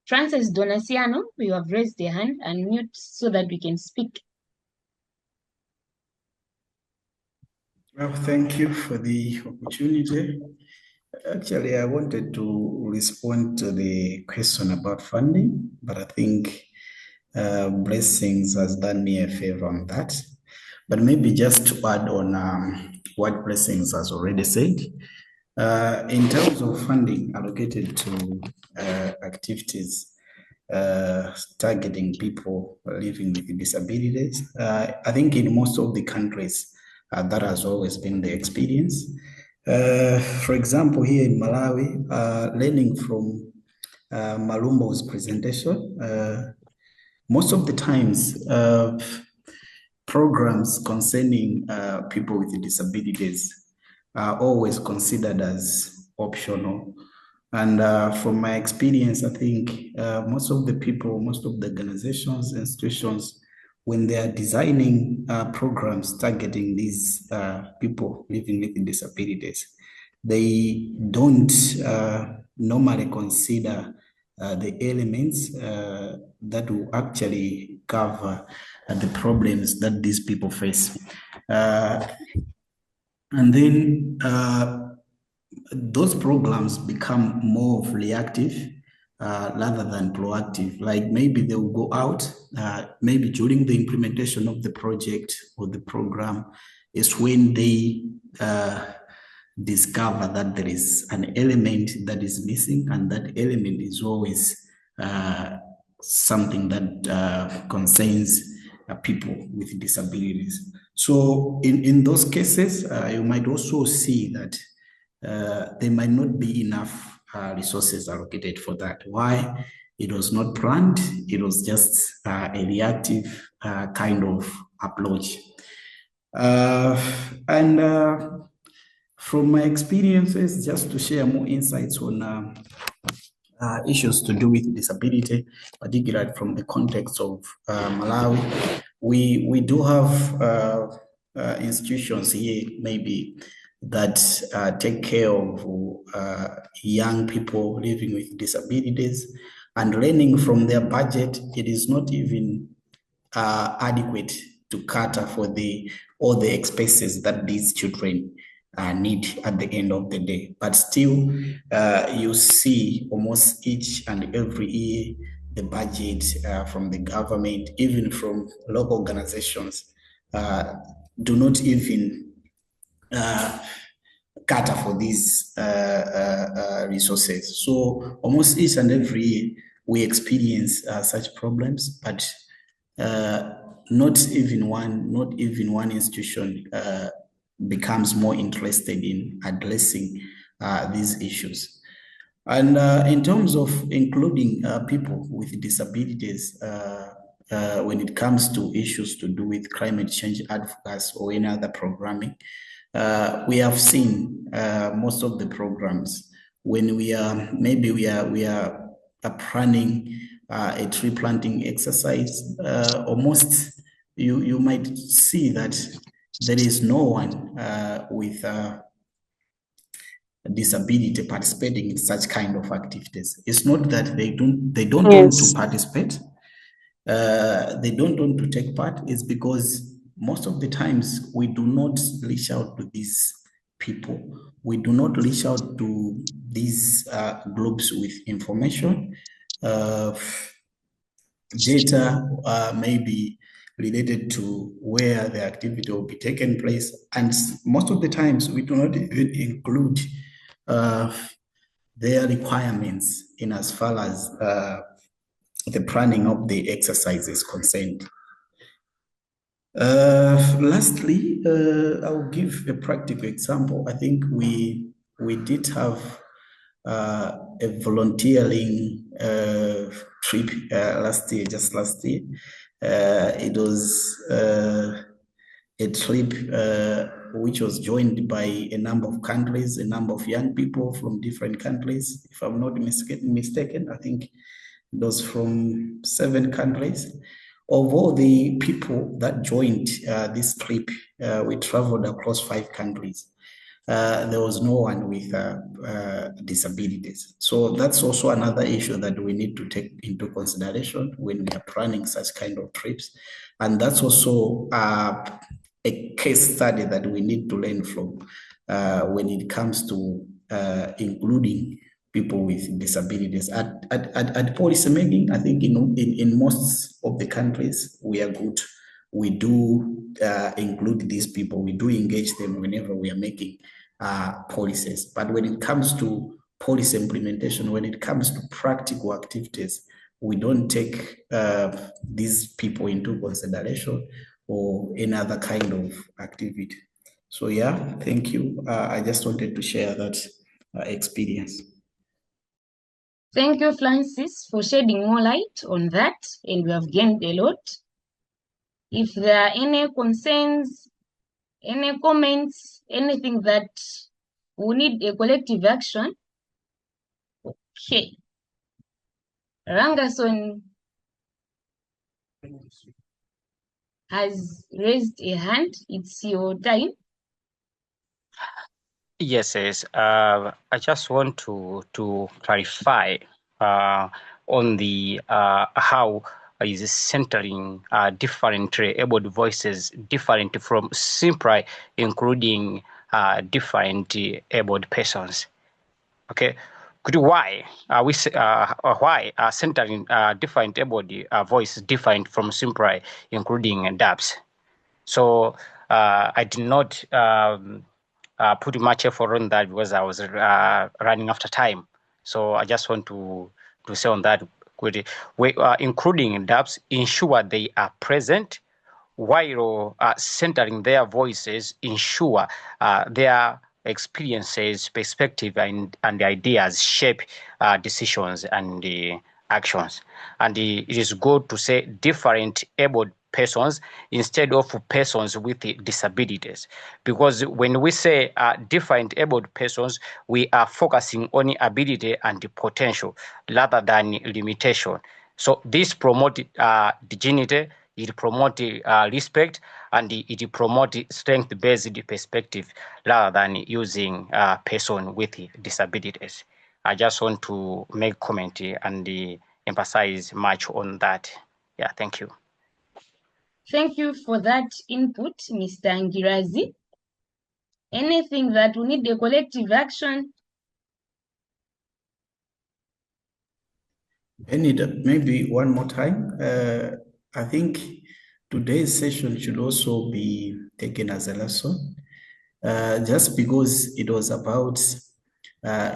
Francis Donaciano, you have raised your hand and mute so that we can speak. Well, thank you for the opportunity. Actually, I wanted to respond to the question about funding, but I think Blessings has done me a favor on that. But maybe just to add on what Blessings has already said, in terms of funding allocated to activities targeting people living with disabilities, I think in most of the countries, that has always been the experience. For example, here in Malawi, learning from Malumbo's presentation, most of the times, programs concerning people with disabilities are always considered as optional. And from my experience, I think most of the people, most of the organizations, institutions, when they are designing programs targeting these people living with disabilities, they don't normally consider the elements that will actually cover the problems that these people face. And then those programs become more of reactive rather than proactive. Like maybe they will go out, maybe during the implementation of the project or the program is when they discover that there is an element that is missing, and that element is always something that concerns people with disabilities. So in those cases, you might also see that there might not be enough resources allocated for that. Why? It was not planned. It was just a reactive kind of approach. From my experiences, just to share more insights on issues to do with disability, particularly from the context of Malawi, we do have institutions here maybe that take care of young people living with disabilities, and learning from their budget, it is not even adequate to cater for all the expenses that these children need at the end of the day. But still, you see almost each and every year the budget from the government, even from local organizations, do not even cater for these resources. So almost each and every year we experience such problems, but not even one institution becomes more interested in addressing these issues. And in terms of including people with disabilities when it comes to issues to do with climate change advocacy or any other programming, we have seen most of the programs when we are planning a tree planting exercise, almost you might see that there is no one with disability participating in such kind of activities. It's not that they don't want to participate, they don't want to take part. It's because most of the times we do not reach out to these people. We do not reach out to these groups with information, data maybe related to where the activity will be taking place. And most of the times we do not even include their requirements in as far as the planning of the exercise is concerned. Lastly, I'll give a practical example. I think we did have a volunteering trip last year. It was a trip which was joined by a number of countries, a number of young people from different countries. If I'm not mistaken, I think it was from 7 countries. Of all the people that joined this trip, we traveled across 5 countries. There was no one with disabilities. So that's also another issue that we need to take into consideration when we are planning such kind of trips. And that's also a case study that we need to learn from when it comes to including people with disabilities. At policy making, I think in most of the countries, we are good. We do include these people. We do engage them whenever we are making policies. But when it comes to policy implementation, when it comes to practical activities, we don't take these people into consideration or any other kind of activity. So yeah, thank you. I just wanted to share that experience. Thank you, Francis, for shedding more light on that, and we have gained a lot. If there are any concerns, any comments, anything that we need a collective action, okay. Rangason has raised a hand. It's your time. Yes. I just want to clarify on the how is centering different abled voices different from simply including different abled persons. Okay. Why centering different abled voice different from simply including DABs? So I did not put much effort on that because I was running after time. So I just want to say on that, including DABs, ensure they are present while centering their voices, ensure their experiences, perspective, and ideas shape decisions and actions. And it is good to say different abled persons instead of persons with disabilities, because when we say different abled persons, we are focusing on ability and potential rather than limitation. So this promotes dignity, it promotes respect, and it promotes strength-based perspective rather than using person with disabilities. I just want to make comment and emphasize much on that. Yeah, thank you. Thank you for that input, Mr. Ngirazi. Anything that we need a collective action? Maybe one more time. I think today's session should also be taken as a lesson. Just because it was about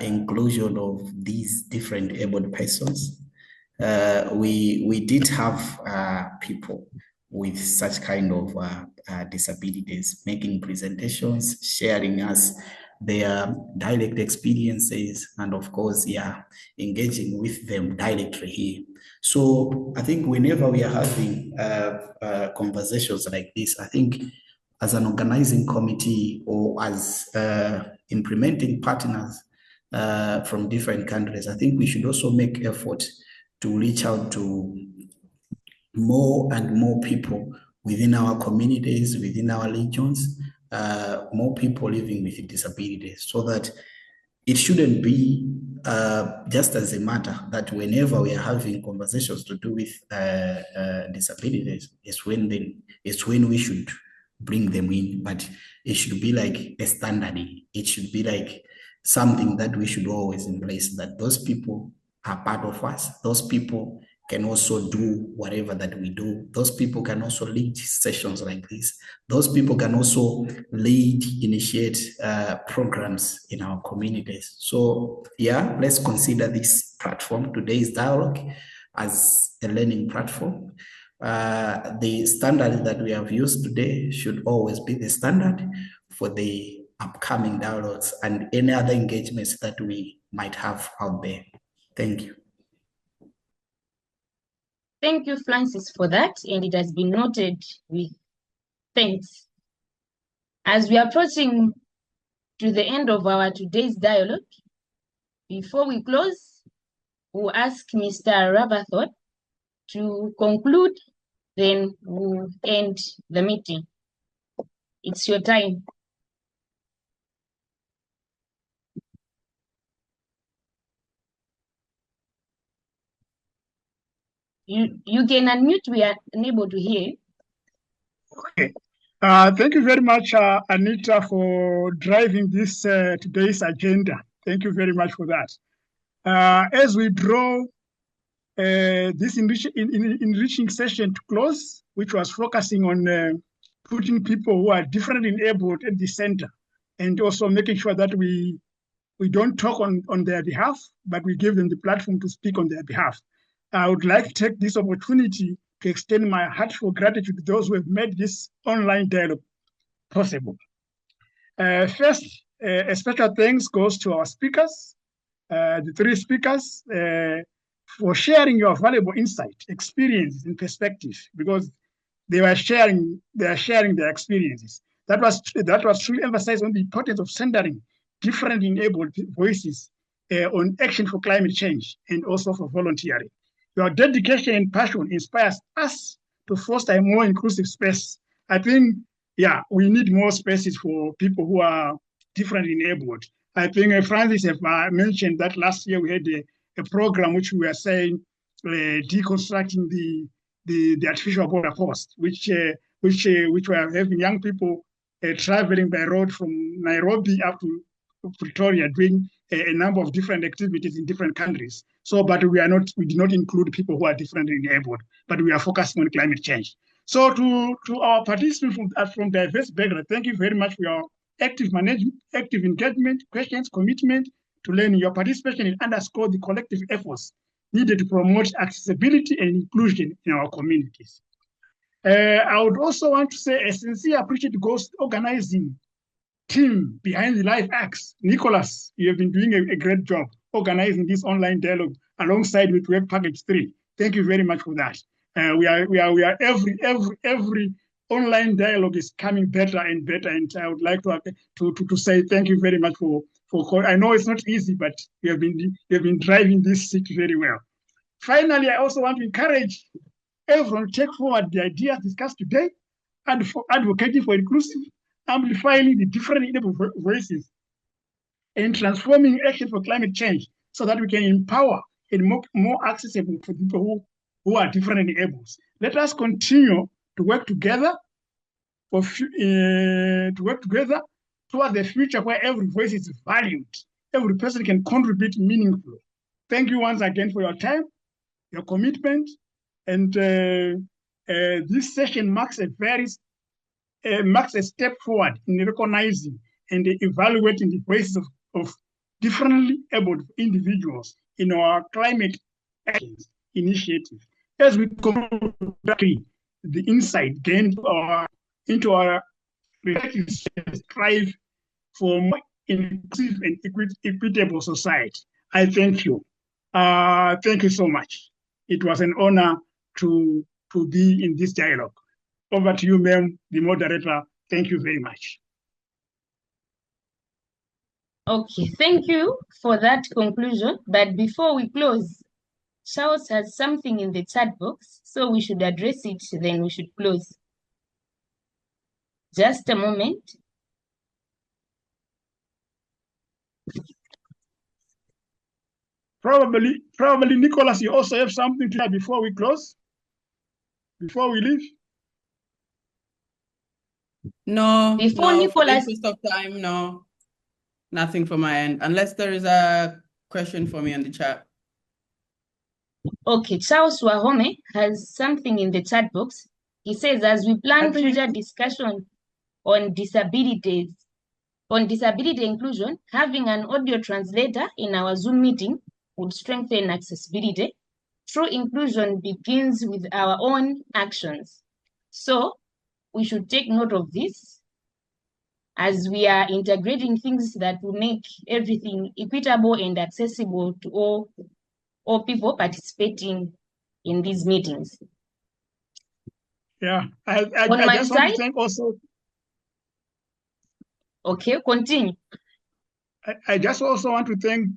inclusion of these different abled persons, we did have people with such kind of disabilities making presentations, sharing us their direct experiences, and of course, engaging with them directly here. So I think whenever we are having conversations like this, I think as an organizing committee or as implementing partners from different countries, I think we should also make effort to reach out to more and more people within our communities, within our regions, more people living with disabilities, so that it shouldn't be just as a matter that whenever we are having conversations to do with disabilities, it's when we should bring them in, but it should be like a standard. It should be like something that we should always embrace, that those people are part of us. Those people can also do whatever that we do. Those people can also lead sessions like this. Those people can also initiate programs in our communities. So yeah, let's consider this platform, today's dialogue, as a learning platform. The standard that we have used today should always be the standard for the upcoming dialogues and any other engagements that we might have out there. Thank you. Thank you, Francis, for that, and it has been noted with thanks. As we are approaching to the end of our today's dialogue, before we close, we'll ask Mr. Ravathod to conclude then we'll end the meeting. It's your time. You can unmute. We are unable to hear. Okay. Thank you very much, Anita, for driving this today's agenda. Thank you very much for that. As we draw this enriching session to close, which was focusing on putting people who are differently enabled at the center, and also making sure that we don't talk on their behalf, but we give them the platform to speak on their behalf. I would like to take this opportunity to extend my heartfelt gratitude to those who have made this online dialogue possible. First, a special thanks goes to our speakers, the three speakers, for sharing your valuable insight, experience, and perspective, because they are sharing their experiences. That was truly emphasized on the importance of centering different enabled voices on action for climate change and also for volunteering. Your dedication and passion inspires us to foster a more inclusive space. I think, yeah, we need more spaces for people who are differently enabled. I think Francis have mentioned that last year we had a program which we were saying deconstructing the artificial border post, which were having young people traveling by road from Nairobi up to Pretoria, doing a number of different activities in different countries. So, but we did not include people who are differently enabled, but we are focusing on climate change. So to our participants from diverse backgrounds, thank you very much for your active management, active engagement, questions, commitment to learning. Your participation and underscore the collective efforts needed to promote accessibility and inclusion in our communities. I would also want to say a sincere appreciation goes to organizing team behind the Life Acts. Nicholas, you have been doing a great job organizing this online dialogue alongside with Web Package 3. Thank you very much for that. We are every online dialogue is coming better and better, and I would like to say thank you very much for I know it's not easy, but you have been driving this seat very well. Finally, I also want to encourage everyone to take forward the ideas discussed today and for advocating for inclusive, amplifying the different enabled voices, and transforming action for climate change so that we can empower and more accessible for people who are differently enabled. Let us continue to work together toward the future where every voice is valued, every person can contribute meaningfully. Thank you once again for your time, your commitment, and this session marks a step forward in recognizing and evaluating the voices of differently abled individuals in our climate actions initiative. As we conclude the insight gained into our respective strive for more inclusive and equitable society. I thank you. Thank you so much. It was an honor to be in this dialogue. Over to you, ma'am, the moderator. Thank you very much. Okay, thank you for that conclusion. But before we close, Charles has something in the chat box, so we should address it, then we should close. Just a moment. Probably, Nicholas, you also have something to add before we close, before we leave? No, Before no, Nicholas, for the interest of time, no, nothing from my end, unless there is a question for me on the chat. Okay, Charles Wahome has something in the chat box. He says, as we plan future discussion on disability inclusion, having an audio translator in our Zoom meeting would strengthen accessibility. True inclusion begins with our own actions. So we should take note of this as we are integrating things that will make everything equitable and accessible to all people participating in these meetings. Yeah, I just want to thank also. Okay, continue. I just also want to thank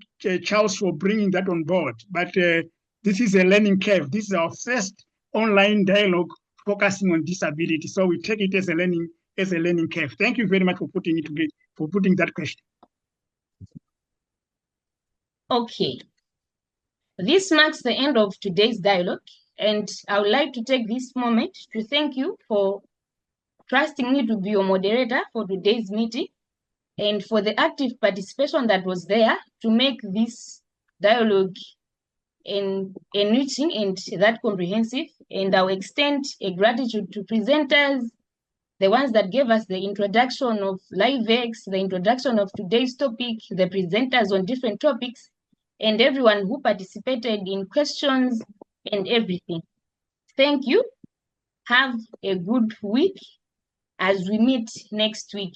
Charles for bringing that on board. But this is a learning curve. This is our first online dialogue focusing on disability. So we take it as a learning curve. Thank you very much for putting that question. Okay. This marks the end of today's dialogue, and I would like to take this moment to thank you for trusting me to be your moderator for today's meeting and for the active participation that was there to make this dialogue enriching and that comprehensive. And I'll extend a gratitude to presenters, the ones that gave us the introduction of LiveX, the introduction of today's topic, the presenters on different topics, and everyone who participated in questions and everything. Thank you. Have a good week as we meet next week.